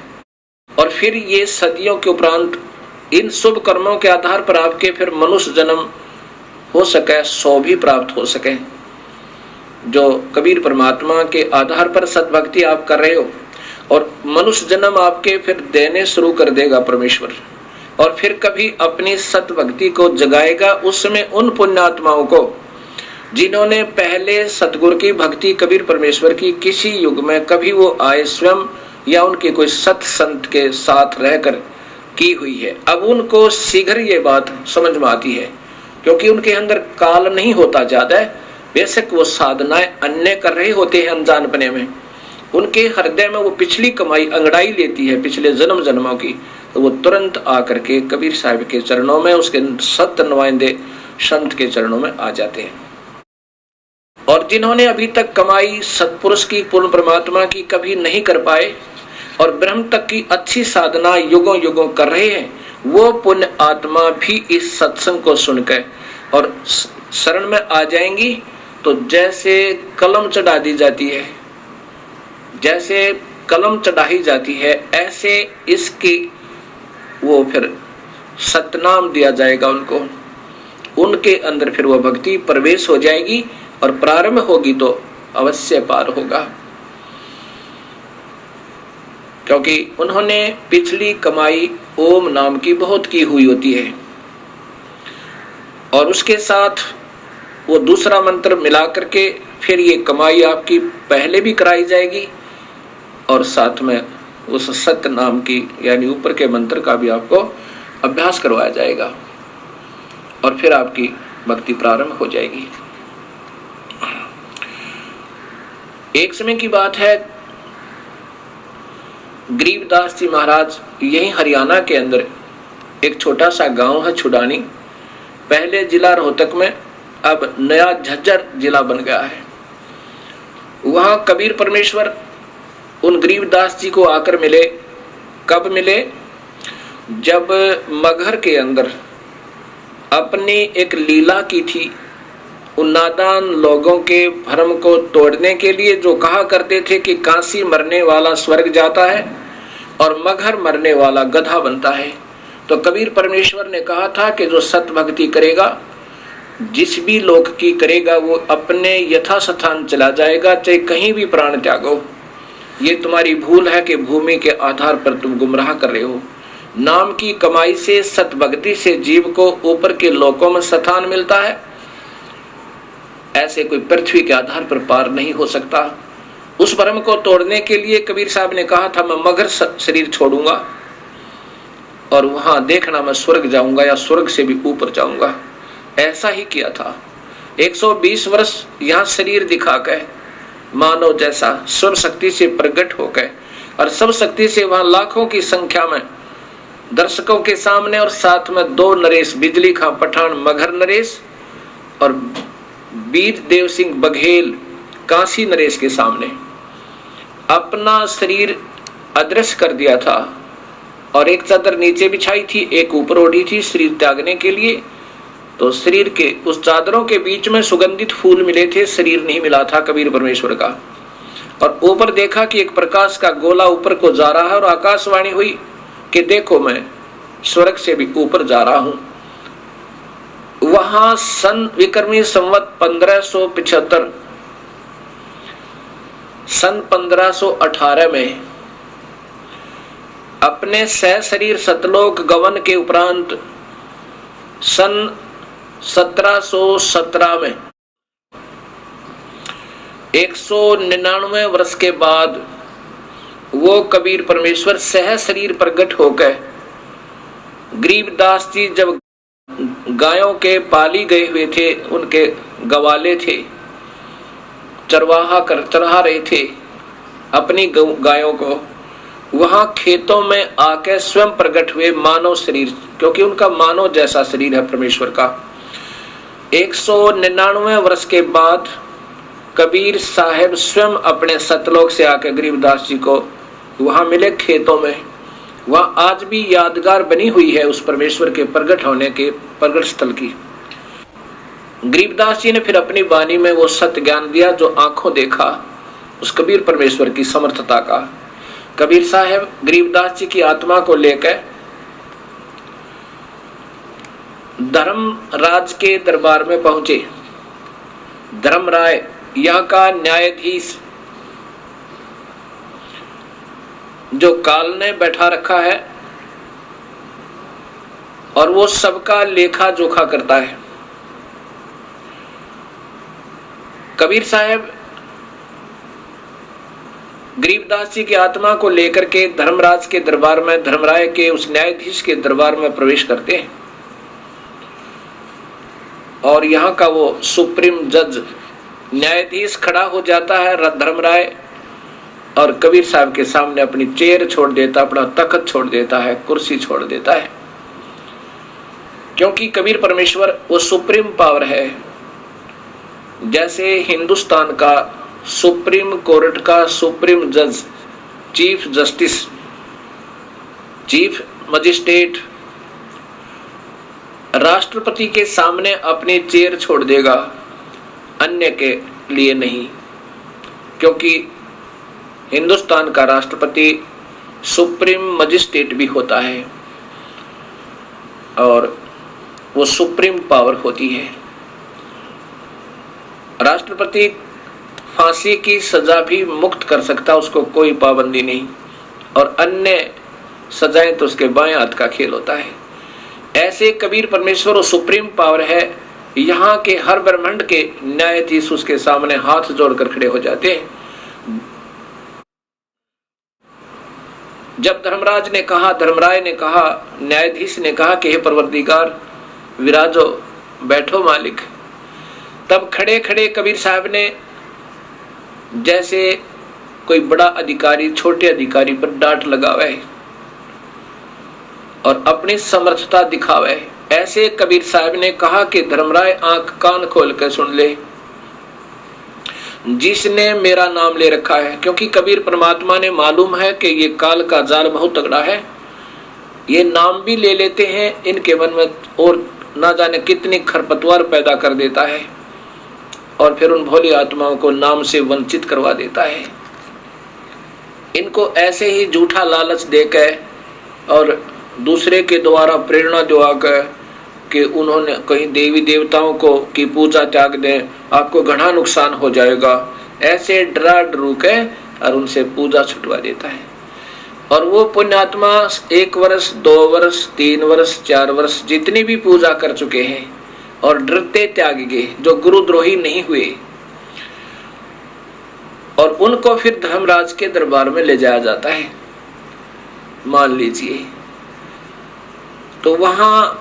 और फिर ये सदियों के उपरांत इन शुभ कर्मों के आधार पर आपके फिर मनुष्य जन्म हो सके, 100 भी प्राप्त हो सके। जो कबीर परमात्मा के आधार पर सतभक्ति आप कर रहे हो, और मनुष्य जन्म आपके फिर देने शुरू कर देगा परमेश्वर, और फिर कभी अपनी सतभक्ति को जगाएगा। उस समय उन पुण्यात्माओं को जिन्होंने पहले सतगुरु की भक्ति कबीर परमेश्वर की किसी युग में कभी वो आए स्वयं या उनके कोई सत संत के साथ रहकर की हुई है, अब उनको शीघ्र ये बात समझ में आती है, क्योंकि उनके अंदर काल नहीं होता ज्यादा है। बेशक वो साधनाएं अन्य कर रहे होते हैं अनजानपने में, उनके हृदय में वो पिछली कमाई अंगड़ाई लेती है पिछले जन्म जन्मों की, तो वो तुरंत आकर के कबीर साहब के चरणों में, उसके सत्य नुमाइंदे संत के चरणों में आ जाते हैं। और जिन्होंने अभी तक कमाई सत्पुरुष की, पूर्ण परमात्मा की कभी नहीं कर पाए और ब्रह्म तक की अच्छी साधना युगों युगों कर रहे हैं, वो पुण्य आत्मा भी इस सत्संग को सुनकर और शरण में आ जाएंगी। तो जैसे कलम चढ़ा दी जाती है, जैसे कलम चढ़ाई जाती है, ऐसे इसकी वो फिर सतनाम दिया जाएगा उनको, उनके अंदर फिर वो भक्ति प्रवेश हो जाएगी और प्रारंभ होगी तो अवश्य पार होगा, क्योंकि उन्होंने पिछली कमाई ओम नाम की बहुत की हुई होती है, और उसके साथ वो दूसरा मंत्र मिला करके फिर ये कमाई आपकी पहले भी कराई जाएगी, और साथ में उस सत्य नाम की यानी ऊपर के मंत्र का भी आपको अभ्यास करवाया जाएगा, और फिर आपकी भक्ति प्रारंभ हो जाएगी। एक समय की बात है, गरीबदास जी महाराज यही हरियाणा के अंदर एक छोटा सा गांव है छुडानी, पहले जिला रोहतक में, अब नया झज्जर जिला बन गया है। वहां कबीर परमेश्वर उन गरीबदास जी को आकर मिले। कब मिले? जब मगहर के अंदर अपनी एक लीला की थी उन नादान लोगों के भ्रम को तोड़ने के लिए, जो कहा करते थे कि काशी मरने वाला स्वर्ग जाता है और मगहर मरने वाला गधा बनता है। तो कबीर परमेश्वर ने कहा था कि जो सत भक्ति करेगा, जिस भी लोक की करेगा, वो अपने यथास्थान चला जाएगा, चाहे कहीं भी प्राण त्यागो। ये तुम्हारी भूल है कि भूमि के आधार पर तुम गुमराह कर रहे हो। नाम की कमाई से, सत भक्ति से जीव को ऊपर के लोकों में स्थान मिलता है। ऐसे कोई पृथ्वी के आधार पर पार नहीं हो सकता। उस भ्रम को तोड़ने के लिए कबीर साहब ने कहा था, मैं मगर शरीर छोड़ूंगा और वहां देखना मैं स्वर्ग जाऊंगा या स्वर्ग से भी ऊपर जाऊंगा। ऐसा ही किया था। 120 वर्ष यहाँ शरीर दिखाकर मानव जैसा सर्व शक्ति से प्रकट होकर और सब शक्ति से वहां लाखों की संख्या में दर्शकों के सामने, और साथ में 2 नरेश, बिजली खां पठान मगहर नरेश और बीर देव सिंह बघेल काशी नरेश के सामने अपना शरीर अदृश्य कर दिया था। और एक चादर नीचे बिछाई थी, एक ऊपर ओढ़ी थी शरीर त्यागने के लिए। तो शरीर के उस चादरों के बीच में सुगंधित फूल मिले थे, शरीर नहीं मिला था कबीर परमेश्वर का। और ऊपर देखा कि एक प्रकाश का गोला ऊपर को जा रहा है, और आकाशवाणी हुई कि देखो मैं स्वर्ग से भी ऊपर जा रहा हूं। वहां सन विक्रमी संवत 1575 सन 1518 में अपने सह शरीर सतलोक गवन के उपरांत सन 1717 में 199 वर्ष के बाद वो कबीर परमेश्वर सह शरीर प्रकट होकर, गरीबदास जी जब गायों के पाली गए हुए थे, उनके गवाले थे, चरहा रहे थे अपनी गायों को, वहां खेतों में आके स्वयं प्रकट हुए मानव शरीर, क्योंकि उनका मानव जैसा शरीर है परमेश्वर का। 199 वर्ष के बाद कबीर साहब स्वयं अपने सतलोक से आकर गरीबदास जी को वहां मिले खेतों में। वहां आज भी यादगार बनी हुई है उस परमेश्वर के प्रकट होने के प्रकट स्थल की। गरीबदास जी ने फिर अपनी वाणी में वो सत्य ज्ञान दिया जो आंखों देखा, उस कबीर परमेश्वर की समर्थता का। कबीर साहब गरीबदास जी की आत्मा को लेकर धर्मराज के दरबार में पहुंचे। धर्मराय यहाँ का न्यायाधीश जो काल ने बैठा रखा है और वो सबका लेखा जोखा करता है। कबीर साहब गरीबदास जी की आत्मा को लेकर के धर्मराज के दरबार में, धर्मराय के उस न्यायाधीश के दरबार में प्रवेश करते हैं। और यहाँ का वो सुप्रीम जज न्यायाधीश खड़ा हो जाता है धर्मराय, और कबीर साहब के सामने अपनी चेयर छोड़ देता, अपना तख्त छोड़ देता है, कुर्सी छोड़ देता है। क्योंकि कबीर परमेश्वर वो सुप्रीम पावर है। जैसे हिंदुस्तान का सुप्रीम कोर्ट का सुप्रीम जज, चीफ जस्टिस, चीफ मजिस्ट्रेट राष्ट्रपति के सामने अपनी चेयर छोड़ देगा, अन्य के लिए नहीं, क्योंकि हिंदुस्तान का राष्ट्रपति सुप्रीम मजिस्ट्रेट भी होता है और वो सुप्रीम पावर होती है। राष्ट्रपति फांसी की सजा भी मुक्त कर सकता, उसको कोई पाबंदी नहीं, और अन्य सजाएं तो उसके बाएं हाथ का खेल होता है। ऐसे कबीर परमेश्वर वो सुप्रीम पावर है। यहाँ के हर ब्रह्मांड के न्यायाधीश उसके सामने हाथ जोड़कर खड़े हो जाते हैं। जब धर्मराज ने कहा, धर्मराय ने कहा, न्यायाधीश ने कहा कि हे परवरदिगार विराजो, बैठो मालिक, तब खड़े खड़े कबीर साहब ने जैसे कोई बड़ा अधिकारी छोटे अधिकारी पर डांट लगावे और अपनी समर्थता दिखावे, ऐसे कबीर साहब ने कहा कि धर्मराय आंख कान खोल कर सुन ले, जिसने मेरा नाम ले रखा है। क्योंकि कबीर परमात्मा ने मालूम है कि ये काल का जाल बहुत तगड़ा है, ये नाम भी ले लेते हैं, इनके मन में और ना जाने कितनी खरपतवार पैदा कर देता है और फिर उन भोली आत्माओं को नाम से वंचित करवा देता है। इनको ऐसे ही झूठा लालच देकर और दूसरे के द्वारा प्रेरणा दिलाकर कि उन्होंने कहीं देवी देवताओं को की पूजा त्याग दें, आपको घना नुकसान हो जाएगा, ऐसे डरा डरू के और उनसे पूजा छुटवा देता है। और वो पुण्यात्मा 1 वर्ष 2 वर्ष 3 वर्ष 4 वर्ष जितनी भी पूजा कर चुके हैं और डरते त्यागी गए, जो गुरुद्रोही नहीं हुए, और उनको फिर धर्मराज के दरबार में ले जाया जाता है, मान लीजिए। तो वहां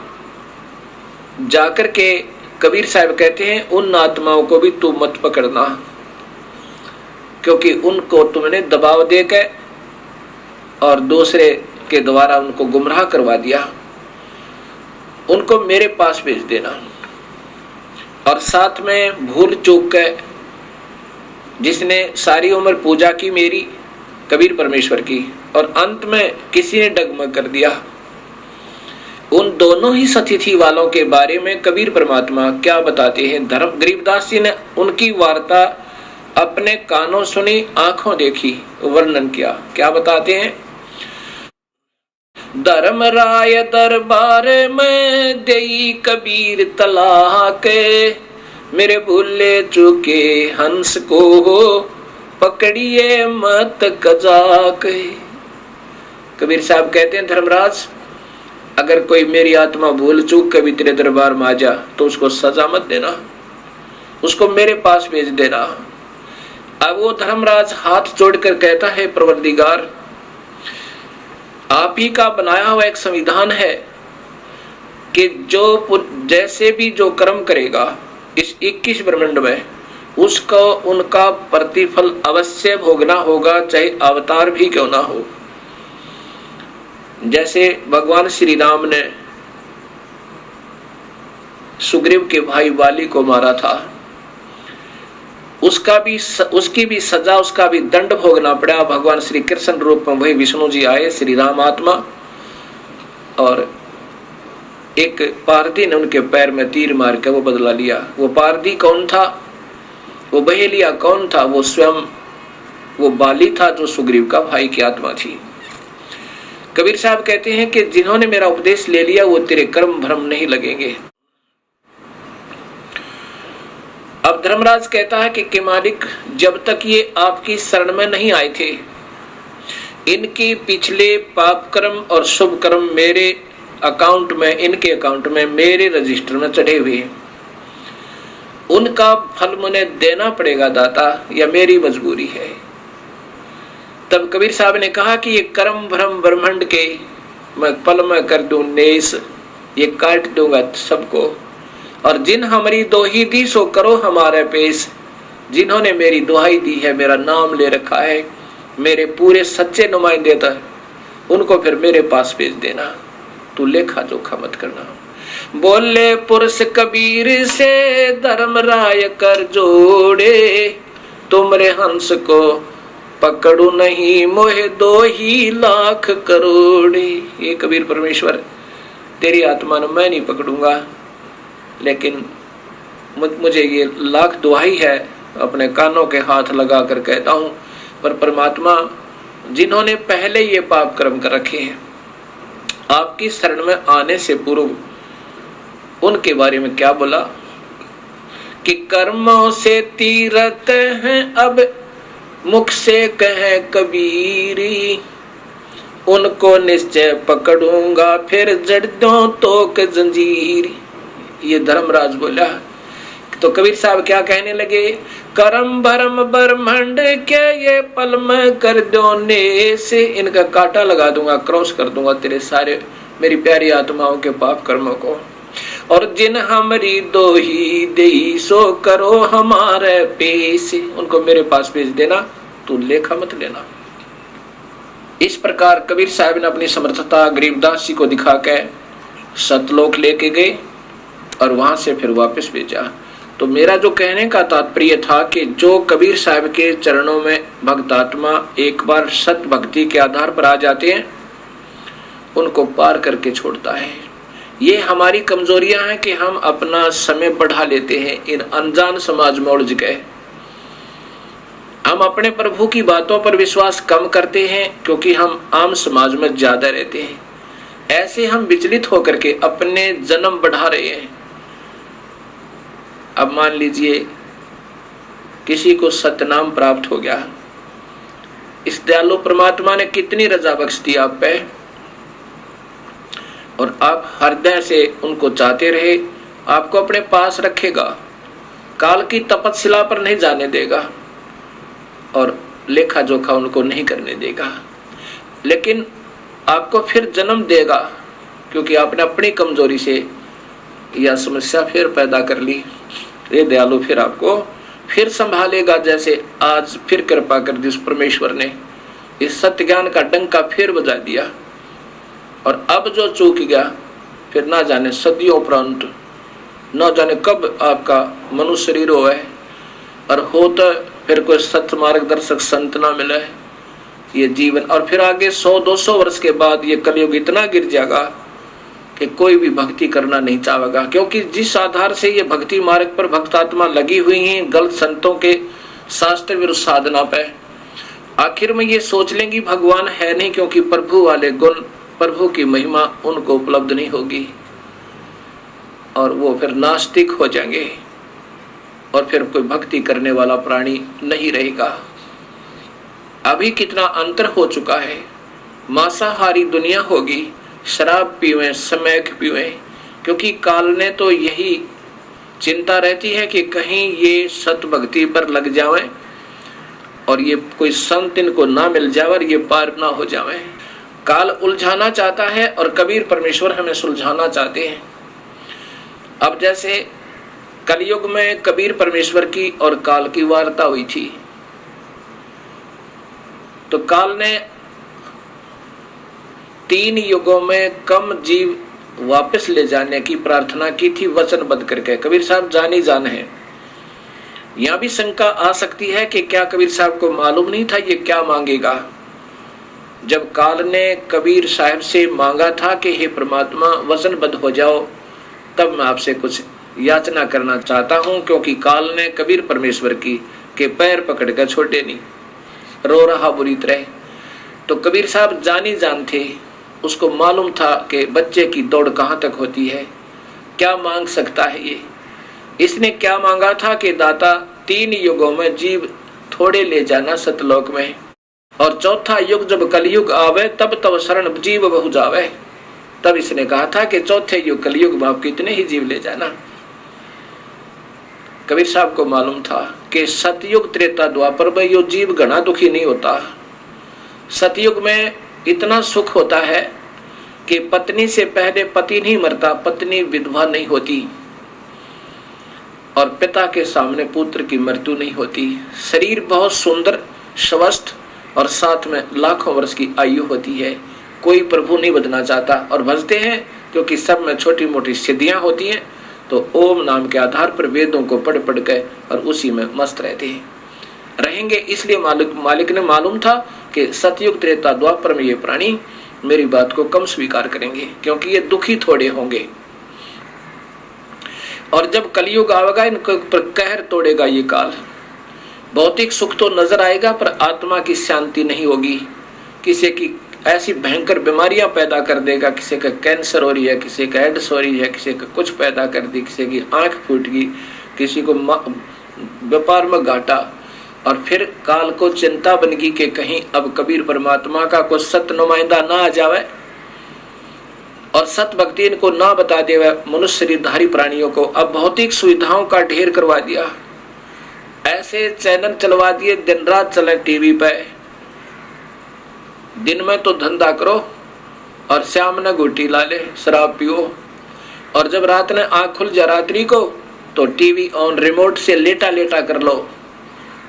जाकर के कबीर साहब कहते हैं उन आत्माओं को भी तू मत पकड़ना, क्योंकि उनको तुमने दबाव देकर और दूसरे के द्वारा उनको गुमराह करवा दिया, उनको मेरे पास भेज देना। और साथ में भूल चूक के जिसने सारी उम्र पूजा की मेरी कबीर परमेश्वर की और अंत में किसी ने डगमग कर दिया, उन दोनों ही सतिथि वालों के बारे में कबीर परमात्मा क्या बताते हैं। धर्म गरीबदास जी ने उनकी वार्ता अपने कानों सुनी, आंखों देखी, वर्णन किया। क्या बताते हैं? धर्मराय दरबार में देई कबीर तलाक, मेरे भूले चुके हंस को पकड़िए मत कजाक। कबीर साहब कहते हैं धर्मराज, अगर कोई मेरी आत्मा भूल चूक कभी तेरे दरबार में आ जा तो उसको सजा मत देना, उसको मेरे पास भेज देना। अब वो धर्मराज हाथ जोड़कर कहता है, परवरदिगार, आप ही का बनाया हुआ एक संविधान है कि जो जैसे भी जो कर्म करेगा इस 21 ब्रह्मांड में, उसको उनका प्रतिफल अवश्य भोगना होगा, चाहे अवतार भी क्यों ना हो। जैसे भगवान श्री राम ने सुग्रीव के भाई वाली को मारा था, उसकी भी सजा, उसका भी दंड भोगना पड़ा। भगवान श्री कृष्ण रूप में वही विष्णु जी आए, श्री राम आत्मा, और एक पारधी ने उनके पैर में तीर मार के वो बदला लिया। वो पारधी कौन था? वो बहेलिया कौन था? वो स्वयं वो बाली था, जो सुग्रीव का भाई की आत्मा थी। कबीर साहब कहते हैं कि जिन्होंने मेरा उपदेश ले लिया वो तेरे कर्म भ्रम नहीं लगेंगे। अब धर्मराज कहता है कि मालिक, जब तक ये आपकी शरण में नहीं आए थे, इनकी पिछले पाप कर्म और शुभ कर्म मेरे अकाउंट में, इनके अकाउंट में, मेरे रजिस्टर में चढ़े हुए, उनका फल मुझे देना पड़ेगा दाता, या मेरी मजबूरी है। तब कबीर साहब ने कहा कि ये कर्म भ्रम ब्रह्मांड के मैं पल में कर दूं नेस, ये काट दूंगा सबको, और जिन हमारी दोही दी सो करो हमारे पेश। जिन्होंने मेरी दुहाई दी है, मेरा नाम ले रखा है, मेरे पूरे सच्चे नुमाइंदे था, उनको फिर मेरे पास भेज देना, तू लेखा जोखा मत करना। बोले पुरुष कबीर से धर्मराय कर जोड़े, तुमरे हंस को पकड़ू नहीं मोहे 2 लाख करोड़े। ये कबीर परमेश्वर, तेरी आत्मा ने मैं नहीं पकड़ूंगा, लेकिन मुझे ये लाख दुहाई है, अपने कानों के हाथ लगा कर कहता हूं। पर परमात्मा, जिन्होंने पहले ये पाप कर्म कर रखे हैं, आपकी शरण में आने से पूर्व उनके बारे में क्या बोला कि कर्मों से तीरथ हैं अब मुख से कहे कबीरी, उनको निश्चय पकड़ूंगा फिर जड़ दो तो जंजीर। ये धर्मराज बोला। तो कबीर साहब क्या कहने लगे? करम भरम ब्रह्मांड के ये पल में कर दो ने से, इनका काटा लगा दूंगा, क्रॉस कर दूंगा तेरे सारे मेरी प्यारी आत्माओं के पाप कर्मों को। और जिन हमारी दोही देई सो करो हमारे पेश, उनको मेरे पास भेज देना, तू लेखा मत लेना। इस प्रकार कबीर साहब ने अपनी समर्थता गरीबदास जी को दिखा के सतलोक लेके गए और वहां से फिर वापस भेजा। तो मेरा जो कहने का तात्पर्य था कि जो कबीर साहब के चरणों में भक्तात्मा एक बार सत भक्ति के आधार पर आ जाते हैं, उनको पार करके छोड़ता है। ये हमारी कमजोरियां हैं कि हम अपना समय बढ़ा लेते हैं इन अनजान समाज में उलझ गए। हम अपने प्रभु की बातों पर विश्वास कम करते हैं क्योंकि हम आम समाज में ज्यादा रहते हैं। ऐसे हम विचलित होकर के अपने जन्म बढ़ा रहे हैं। अब मान लीजिए किसी को सतनाम प्राप्त हो गया, इस दयालु परमात्मा ने कितनी रजा बख्श दी आप पे, और आप हृदय से उनको चाहते रहे, आपको अपने पास रखेगा, काल की तपस्या पर नहीं जाने देगा और लेखा जोखा उनको नहीं करने देगा, लेकिन आपको फिर जन्म देगा क्योंकि आपने अपनी कमजोरी से यह समस्या फिर पैदा कर ली। ये दयालु फिर आपको फिर संभालेगा, जैसे आज फिर कृपा कर दी उस परमेश्वर ने, इस सत्य ज्ञान का डंका फिर बजा दिया। और अब जो चूक गया फिर ना जाने सदियों उपरांत, ना जाने कब आपका मनुष्य शरीर होवे और हो तो फिर कोई सत्य मार्गदर्शक संत ना मिले ये जीवन, और फिर आगे 100-200 वर्ष के बाद ये कलयुग इतना गिर जाएगा कि कोई भी भक्ति करना नहीं चाहेगा, क्योंकि जिस आधार से ये भक्ति मार्ग पर भक्तात्मा लगी हुई हैं गलत संतों के शास्त्र विरुद्ध साधना पे, आखिर में ये सोच लेंगी भगवान है नहीं, क्योंकि प्रभु वाले गुण, प्रभु की महिमा उनको उपलब्ध नहीं होगी और वो फिर नास्तिक हो जाएंगे और फिर कोई भक्ति करने वाला प्राणी नहीं रहेगा। अभी कितना अंतर हो चुका है, मांसाहारी दुनिया होगी, शराब पीवें, स्मैक पीवें, क्योंकि काल ने तो यही चिंता रहती है कि कहीं ये सत भक्ति पर लग जावें और ये कोई संत इनको ना मिल जाए और ये पार ना हो जावे। काल उलझाना चाहता है और कबीर परमेश्वर हमें सुलझाना चाहते हैं। अब जैसे कलयुग में कबीर परमेश्वर की और काल की वार्ता हुई थी, तो काल ने 3 युगों में कम जीव वापस ले जाने की प्रार्थना की थी वचनबद्ध करके। कबीर साहब जानी जान है। यहां भी शंका आ सकती है कि क्या कबीर साहब को मालूम नहीं था ये क्या मांगेगा। जब काल ने कबीर साहब से मांगा था कि हे परमात्मा वचनबद्ध हो जाओ, तब मैं आपसे कुछ याचना करना चाहता हूं, क्योंकि काल ने कबीर परमेश्वर की के पैर पकड़ कर छोड़े नहीं, रो रहा बुरी तरह। तो कबीर साहब जानी जान थे, उसको मालूम था कि बच्चे की दौड़ कहां तक होती है, क्या मांग सकता है ये। इसने क्या मांगा था कि दाता 3 युगों में जीव थोड़े ले जाना सतलोक में, और चौथा युग जब कलयुग आवे तब तब शरण जीव बहु जावे। तब इसने कहा था कि चौथे युग कलयुग में आप कितने ही जीव ले जाना। कबीर साहब को मालूम था कि सतयुग त्रेता द्वापर में यो जीव घना दुखी नहीं होता। सतयुग में इतना सुख होता है कि पत्नी से पहले पति नहीं मरता, पत्नी विधवा नहीं होती, और पिता के सामने पुत्र की मृत्यु नहीं होती। शरीर बहुत सुंदर स्वस्थ और साथ में लाखों वर्ष की आयु होती है। कोई प्रभु नहीं बदलना चाहता और भजते हैं क्योंकि सब में छोटी मोटी सिद्धियां होती हैं, तो ओम नाम के आधार पर वेदों को पढ़ पढ़ के और उसी में मस्त रहते हैं रहेंगे। इसलिए मालिक ने मालूम था कि सतयुग त्रेता द्वापर में ये प्राणी मेरी बात को कम स्वीकार करेंगे, क्योंकि ये दुखी थोड़े होंगे, और जब कलयुग आवेगा इनको पर कहर तोड़ेगा ये काल। भौतिक सुख तो नजर आएगा पर आत्मा की शांति नहीं होगी। किसी की ऐसी भयंकर बीमारियां पैदा कर देगा, किसी का कैंसर हो रही है, किसी का एड्स हो रही है, किसी का कुछ पैदा कर दी, किसी की आंख फूट गई, किसी को व्यापार में घाटा, और फिर काल को चिंता बन गई कि कहीं अब कबीर परमात्मा का कोई सत्य नुमाइंदा ना आ जावे और सत भक्ति इनको ना बता दे। मनुष्य शरीरधारी प्राणियों को अब भौतिक सुविधाओं का ढेर करवा दिया, ऐसे चैनल चलवा दिए दिन रात चले टीवी पे। दिन में तो धंधा करो और शाम ने गुटी ला ले, शराब पियो, और जब रात ने आंख खुल जा रात्रि को तो टीवी ऑन रिमोट से लेटा लेटा कर लो,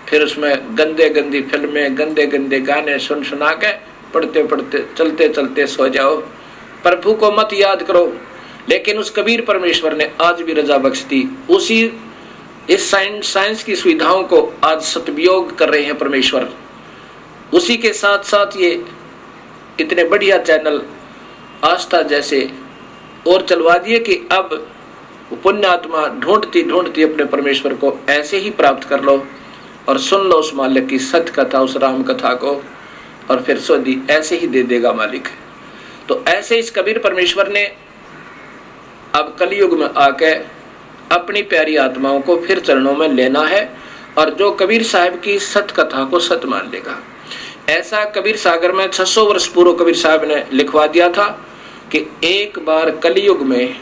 फिर उसमें गंदे गंदी फिल्में, गंदे गंदे गाने सुन सुना के पढ़ते पढ़ते चलते चलते सो जाओ। प्रभु को मत याद करो। लेकिन उस कबीर परमेश्वर ने आज भी रजा बख्श दी। उसी इस साइंस की सुविधाओं को आज सदुपयोग कर रहे हैं परमेश्वर। उसी के साथ साथ ये इतने बढ़िया चैनल आस्था जैसे और चलवा दिए कि अब पुण्य आत्मा ढूंढती ढूंढती अपने परमेश्वर को ऐसे ही प्राप्त कर लो और सुन लो उस मालिक की सत्य कथा, उस राम कथा को, और फिर सोदी ऐसे ही दे देगा मालिक। तो ऐसे इस कबीर परमेश्वर ने अब कलयुग में आके अपनी प्यारी आत्माओं को फिर चरणों में लेना है, और जो कबीर साहब की सत्य कथा को सत्य मान लेगा। ऐसा कबीर सागर में 600 वर्ष पूर्व कबीर साहब ने लिखवा दिया था कि एक बार कलयुग में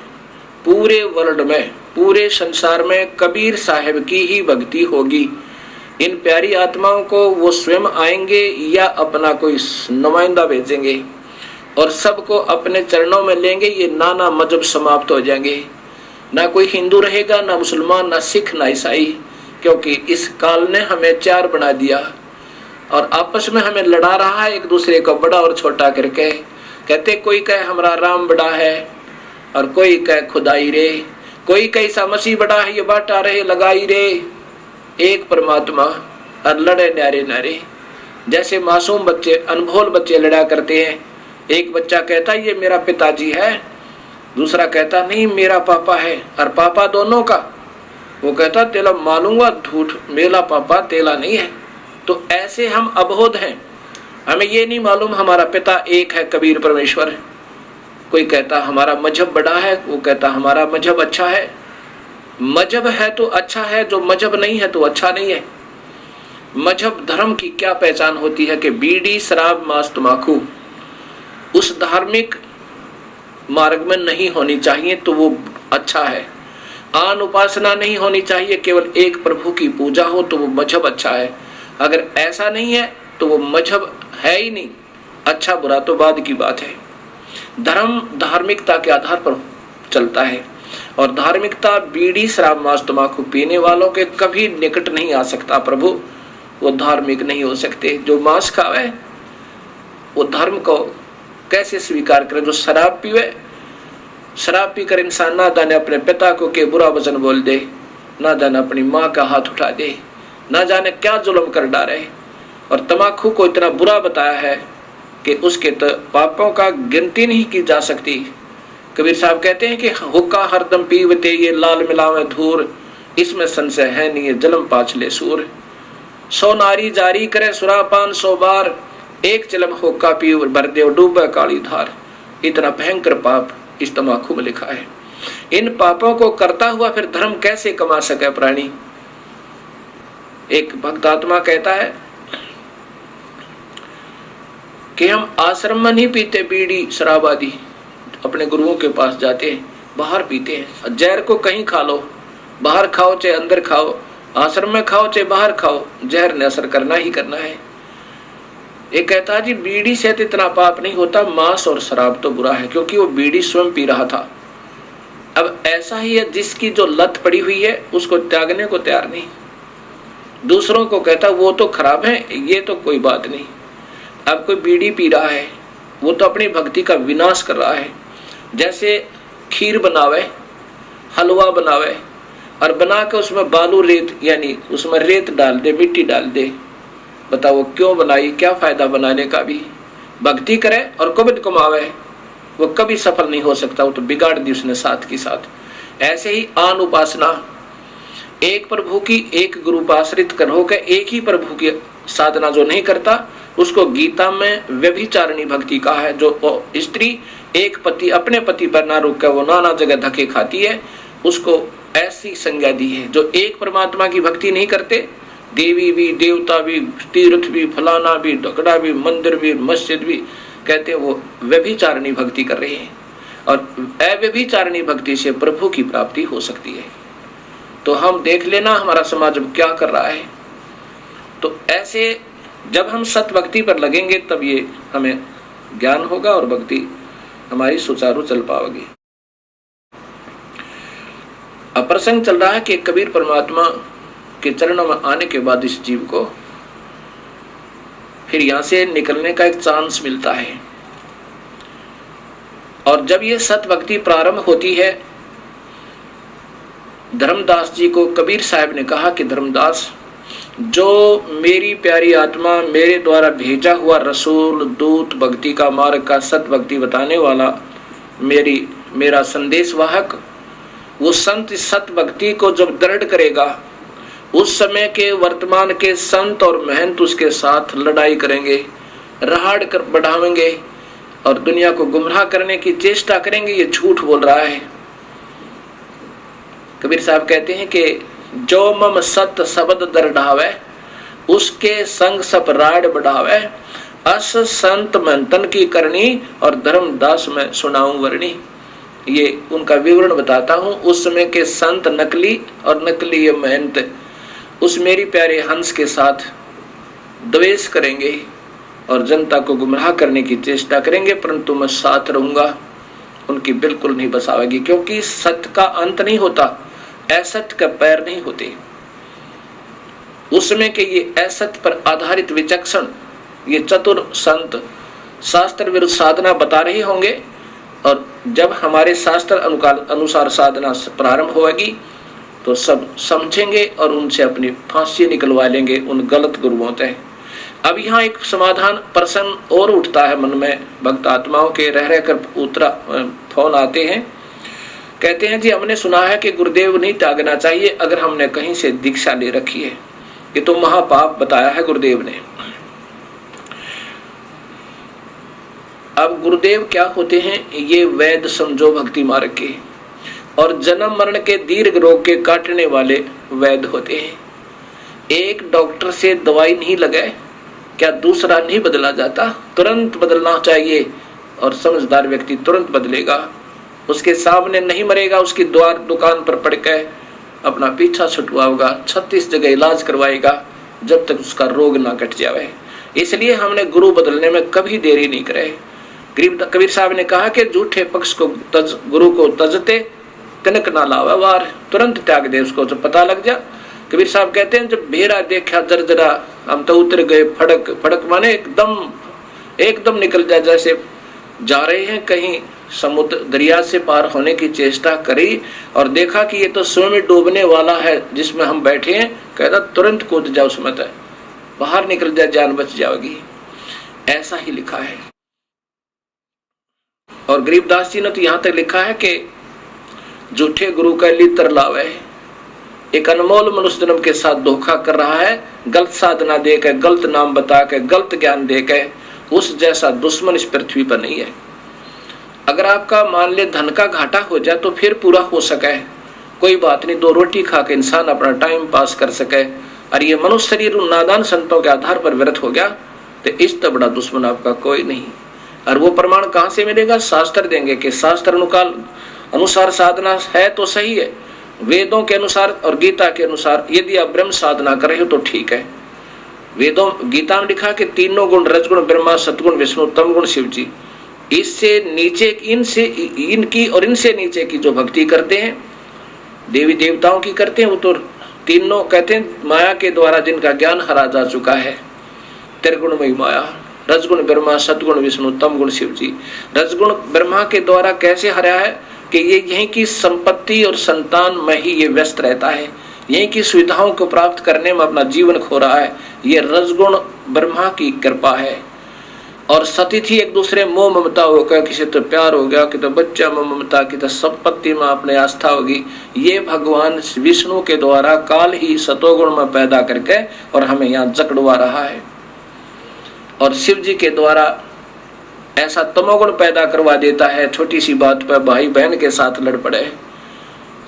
पूरे वर्ल्ड में, पूरे संसार में कबीर साहब की ही भक्ति होगी। इन प्यारी आत्माओं को वो स्वयं आएंगे या अपना कोई नुमाइंदा भेजेंगे और सबको अपने चरणों में लेंगे। ये नाना मजहब समाप्त हो जाएंगे, ना कोई हिंदू रहेगा, ना मुसलमान, ना सिख, ना ईसाई, क्योंकि इस काल ने हमें चार बना दिया और आपस में हमें लड़ा रहा है एक दूसरे को बड़ा और छोटा करके। कहते कोई कहे हमारा राम बड़ा है और कोई कहे खुदाई रे, कोई कहे ईसा मसीह बड़ा है, ये बांटा रहे लगाई रे, एक परमात्मा और लड़े न्यारे न्यारे। जैसे मासूम बच्चे, अनभोल बच्चे लड़ा करते हैं। एक बच्चा कहता ये मेरा पिताजी है, दूसरा कहता नहीं मेरा पापा है, और पापा दोनों का। वो कहता तेला मालूंगा झूठ, मेरा पापा तेला नहीं है। तो ऐसे हम अबोध हैं, हमें ये नहीं मालूम हमारा पिता एक है, कबीर परमेश्वर। कोई कहता हमारा मजहब बड़ा है, वो कहता हमारा मजहब अच्छा है। मजहब है तो अच्छा है, जो मजहब नहीं है तो अच्छा नहीं है। मजहब धर्म की क्या पहचान होती है कि बीड़ी, शराब, मांस, तंबाकू उस धार्मिक मार्ग में नहीं होनी चाहिए तो वो अच्छा है। आन उपासना नहीं होनी चाहिए, केवल एक प्रभु की पूजा हो तो वो मजहब अच्छा है। अगर ऐसा नहीं है तो वो मजहब है ही नहीं। अच्छा बुरा तो बाद की बात है। धर्म धार्मिकता के आधार पर चलता है, और धार्मिकता बीड़ी, शराब, मांस, तंबाकू पीने वालों के कभी निकट नहीं आ सकता। प्रभु वो धार्मिक नहीं हो सकते। जो मांस खावे वो धर्म को कैसे स्वीकार करे? जो शराब पीवे, शराब पीकर इंसान ना जाने अपने पिता को के बुरा वचन बोल दे, ना जाने अपनी माँ का हाथ उठा दे, ना जाने क्या जुल्म कर डाले। और तंबाकू को इतना बुरा बताया है कि उसके तो पापों का गिनती नहीं की जा सकती। कबीर साहब कहते हैं कि हुक्का हरदम पीवते ये लाल मिलावे धूर, इसमें संशय है नहीं ये जन्म पाछले सूर। 100 नारी जारी करे सुरापान 100 बार, एक चिलम हुक्का पी भर दे डूबे काली धार। इतना भयंकर पाप इस तंबाकू में लिखा है। इन पापों को करता हुआ फिर धर्म कैसे कमा सके प्राणी? एक भक्तात्मा कहता है कि हम आश्रम में नहीं पीते बीड़ी शराब आदि, अपने गुरुओं के पास जाते हैं, बाहर पीते हैं। जहर को कहीं खा लो, बाहर खाओ चाहे अंदर खाओ, आश्रम में खाओ चाहे बाहर खाओ, जहर ने असर करना ही करना है। एक कहता जी बीड़ी से तो इतना पाप नहीं होता, मांस और शराब तो बुरा है, क्योंकि वो बीड़ी स्वयं पी रहा था। अब ऐसा ही है, जिसकी जो लत पड़ी हुई है उसको त्यागने को तैयार नहीं। दूसरों को कहता वो तो खराब है, ये तो कोई बात नहीं। अब कोई बीड़ी पी रहा है, वो तो अपनी भक्ति का विनाश कर रहा है। जैसे खीर बनावे, हलवा बनावे और बना के उसमें बालू रेत यानी उसमें रेत डाल दे, मिट्टी डाल दे, बताओ वो क्यों बनाई? क्या फायदा बनाने का भी? भक्ति करे और कुबिद कमावे, वो कभी सफल नहीं हो सकता, वो तो बिगाड़ दी उसने साथ की साथ। ऐसे ही आन उपासना, एक प्रभु की एक गुरु पर आश्रित कर होकर एक ही प्रभु की साधना जो नहीं करता उसको गीता में व्यभिचारिणी भक्ति कहा है। जो स्त्री एक पति अपने पति पर ना रुक कर वो नाना जगह धक्के खाती है, उसको ऐसी संज्ञा दी है। जो एक परमात्मा की भक्ति नहीं करते, देवी भी, देवता भी, तीर्थ भी, फलाना भी, ढकड़ा भी, मंदिर भी, मस्जिद भी, कहते हैं वो व्यभिचारिणी भक्ति कर रहे हैं। और अव्यभिचारिणी भक्ति से प्रभु की प्राप्ति हो सकती है। तो हम देख लेना हमारा समाज क्या कर रहा है। तो ऐसे जब हम सत भक्ति पर लगेंगे तब ये हमें ज्ञान होगा और भक्ति हमारी सुचारू चल पाएगी। अब प्रसंग चल रहा है कि कबीर परमात्मा के चरणों में आने के बाद इस जीव को फिर यहां से निकलने का एक चांस मिलता है। और जब ये सत भक्ति प्रारंभ होती है, धर्मदास जी को कबीर साहब ने कहा कि धर्मदास, जो मेरी प्यारी आत्मा मेरे द्वारा भेजा हुआ रसूल, दूत, भक्ति का मार्ग का सत भक्ति बताने वाला मेरी मेरा संदेश वाहक, वो संत सत भक्ति को जब दृढ़ करेगा, उस समय के वर्तमान के संत और महंत उसके साथ लड़ाई करेंगे, रहाड़ कर बढ़ावेंगे और दुनिया को गुमराह करने की चेष्टा करेंगे, ये झूठ बोल रहा है। कबीर साहब कहते हैं कि जो मम सत शब्द दर ढावे, उसके संग सब राड बढ़ावे, अस संत मंथन की करनी और धर्मदास में सुनाऊं वर्णी। ये उनका विवरण बताता हूं। उस समय के संत नकली और नकली ये महंत उस मेरी प्यारे हंस के साथ द्वेष करेंगे और जनता को गुमराह करने की चेष्टा करेंगे, परंतु मैं साथ रहूंगा, उनकी बिल्कुल नहीं बसावेगी, क्योंकि सत्य का अंत नहीं होता, असत्य का पैर नहीं होते। उसमें के ये असत्य पर आधारित विचक्षण ये चतुर संत शास्त्र विरुद्ध साधना बता रहे होंगे, और जब हमारे शास्त्र अनुसार साधना प्रारंभ होगी तो सब समझेंगे और उनसे अपनी फांसी निकलवा लेंगे उन गलत गुरुओं से। अब यहाँ एक समाधान प्रश्न और उठता है मन में, भक्त आत्माओं के रह कर फोन आते हैं, कहते हैं जी हमने सुना है कि गुरुदेव नहीं त्यागना चाहिए अगर हमने कहीं से दीक्षा ले रखी है, ये तो महापाप बताया है गुरुदेव ने। अब गुरुदेव क्या होते हैं? ये वैद्य समझो भक्ति मार्ग के, और जन्म मरण के दीर्घ रोग के काटने वाले वैद्य होते हैं। एक डॉक्टर से दवाई नहीं लगाए क्या दूसरा नहीं बदला जाता? तुरंत बदलना चाहिए, और समझदार व्यक्ति तुरंत बदलेगा। उसके सामने नहीं मरेगा, उसकी दुकान पर पड़ के अपना पीछा छुटवाएगा, 36 जगह इलाज करवाएगा जब तक उसका रोग ना कट जाए। इसलिए हमने गुरु बदलने में कभी देरी नहीं करे। कबीर साहब ने कहा कि झूठे पक्ष को गुरु को तजते कनक ना लावा वार, तुरंत त्याग दे उसको जब पता लग जा। कबीर साहब कहते हैं जब भेड़ा देखा जरजरा हम तो उतर गए फड़क, फड़क माने एकदम निकल जाए, जैसे जा रहे हैं कहीं समुद्र दरिया से पार होने की चेष्टा करी और देखा कि ये तो स्वयं डूबने वाला है जिसमें हम बैठे हैं, कहता तुरंत कूद जाओ उसमें, बाहर निकल जाए, जान बच जाएगी। ऐसा ही लिखा है। और गरीबदास जी ने तो यहाँ तक लिखा है कि झूठे गुरु का लित्र लावे, एक अनमोल मनुष्य जन्म के साथ धोखा कर रहा है, गलत साधना देकर, गलत नाम बता के, गलत ज्ञान देकर, उस जैसा दुश्मन इस पृथ्वी पर नहीं है। अगर आपका मान ले धन का घाटा हो जाए तो फिर पूरा हो सके, कोई बात नहीं, 2 रोटी खा के इंसान अपना टाइम पास कर सके, और ये मनुष्य शरीर उन नादान संतों के आधार पर व्यर्थ हो गया तो इस तो बड़ा दुश्मन आपका कोई नहीं। और वो प्रमाण कहाँ से मिलेगा? शास्त्र देंगे कि शास्त्र अनुसार साधना है तो सही है, वेदों के अनुसार और गीता के अनुसार यदि आप ब्रह्म साधना कर रहे हो तो ठीक है। वेदों गीता में लिखा कि तीनों गुण, रजगुण ब्रह्मा, सतगुण विष्णु, तम गुण शिव जी, इससे नीचे इनकी और इनसे नीचे की जो भक्ति करते हैं देवी देवताओं की करते हैं, वो तो तीनों कहते हैं माया के द्वारा जिनका ज्ञान हरा जा चुका है, त्रिगुणमयी माया, रजगुण ब्रह्मा, सतगुण विष्णु, तम गुण शिव जी। रजगुण ब्रह्मा के द्वारा कैसे हरा है कि ये यहीं की संपत्ति और संतान में ही ये व्यस्त रहता है, यहीं की सुविधाओं को प्राप्त करने में अपना जीवन खो रहा है, ये रजगुण ब्रह्मा की कृपा है। और सतिथि एक दूसरे मोह ममता होगा, किसी तो प्यार हो गया, कि तो बच्चा में ममता, कि तो संपत्ति में अपने आस्था होगी, ये भगवान विष्णु के द्वारा काल ही सतोगुण में पैदा करके और हमें यहाँ जकड़वा रहा है। और शिव जी के द्वारा ऐसा तमोगुण पैदा करवा देता है, छोटी सी बात पर भाई बहन के साथ लड़ पड़े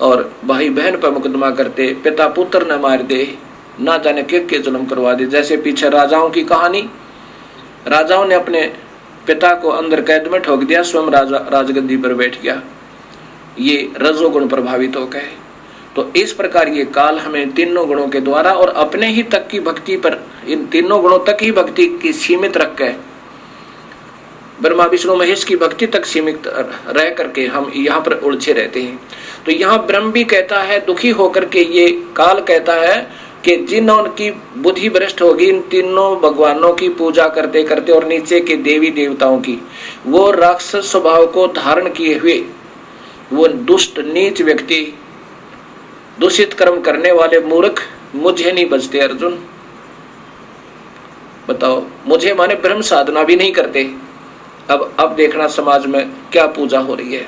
और भाई बहन पर मुकदमा करते, पिता पुत्र न मार दे, ना जाने के जन्म करवा दे। जैसे पीछे राजाओं की कहानी, राजाओं ने अपने पिता को अंदर कैद में ठोक दिया, स्वयं राजगद्दी पर बैठ गया, ये रजोगुण प्रभावित हो गए। तो इस प्रकार ये काल हमें तीनों गुणों के द्वारा और अपने ही तक की भक्ति पर, इन तीनों गुणों तक ही भक्ति की सीमित रख के, ब्रह्मा विष्णु महेश की भक्ति तक सीमित रह करके हम यहाँ पर उलझे रहते हैं। तो यहाँ ब्रह्म भी कहता है, दुखी होकर के ये काल कहता है कि जिन्हों की बुद्धि भ्रष्ट होगी इन तीनों भगवानों की पूजा करते करते और नीचे के देवी देवताओं की, वो राक्षस स्वभाव को धारण किए हुए वो दुष्ट नीच व्यक्ति, दूषित कर्म करने वाले मूर्ख मुझे नहीं बचते। अर्जुन बताओ, मुझे माने ब्रह्म साधना भी नहीं करते। अब देखना समाज में क्या पूजा हो रही है।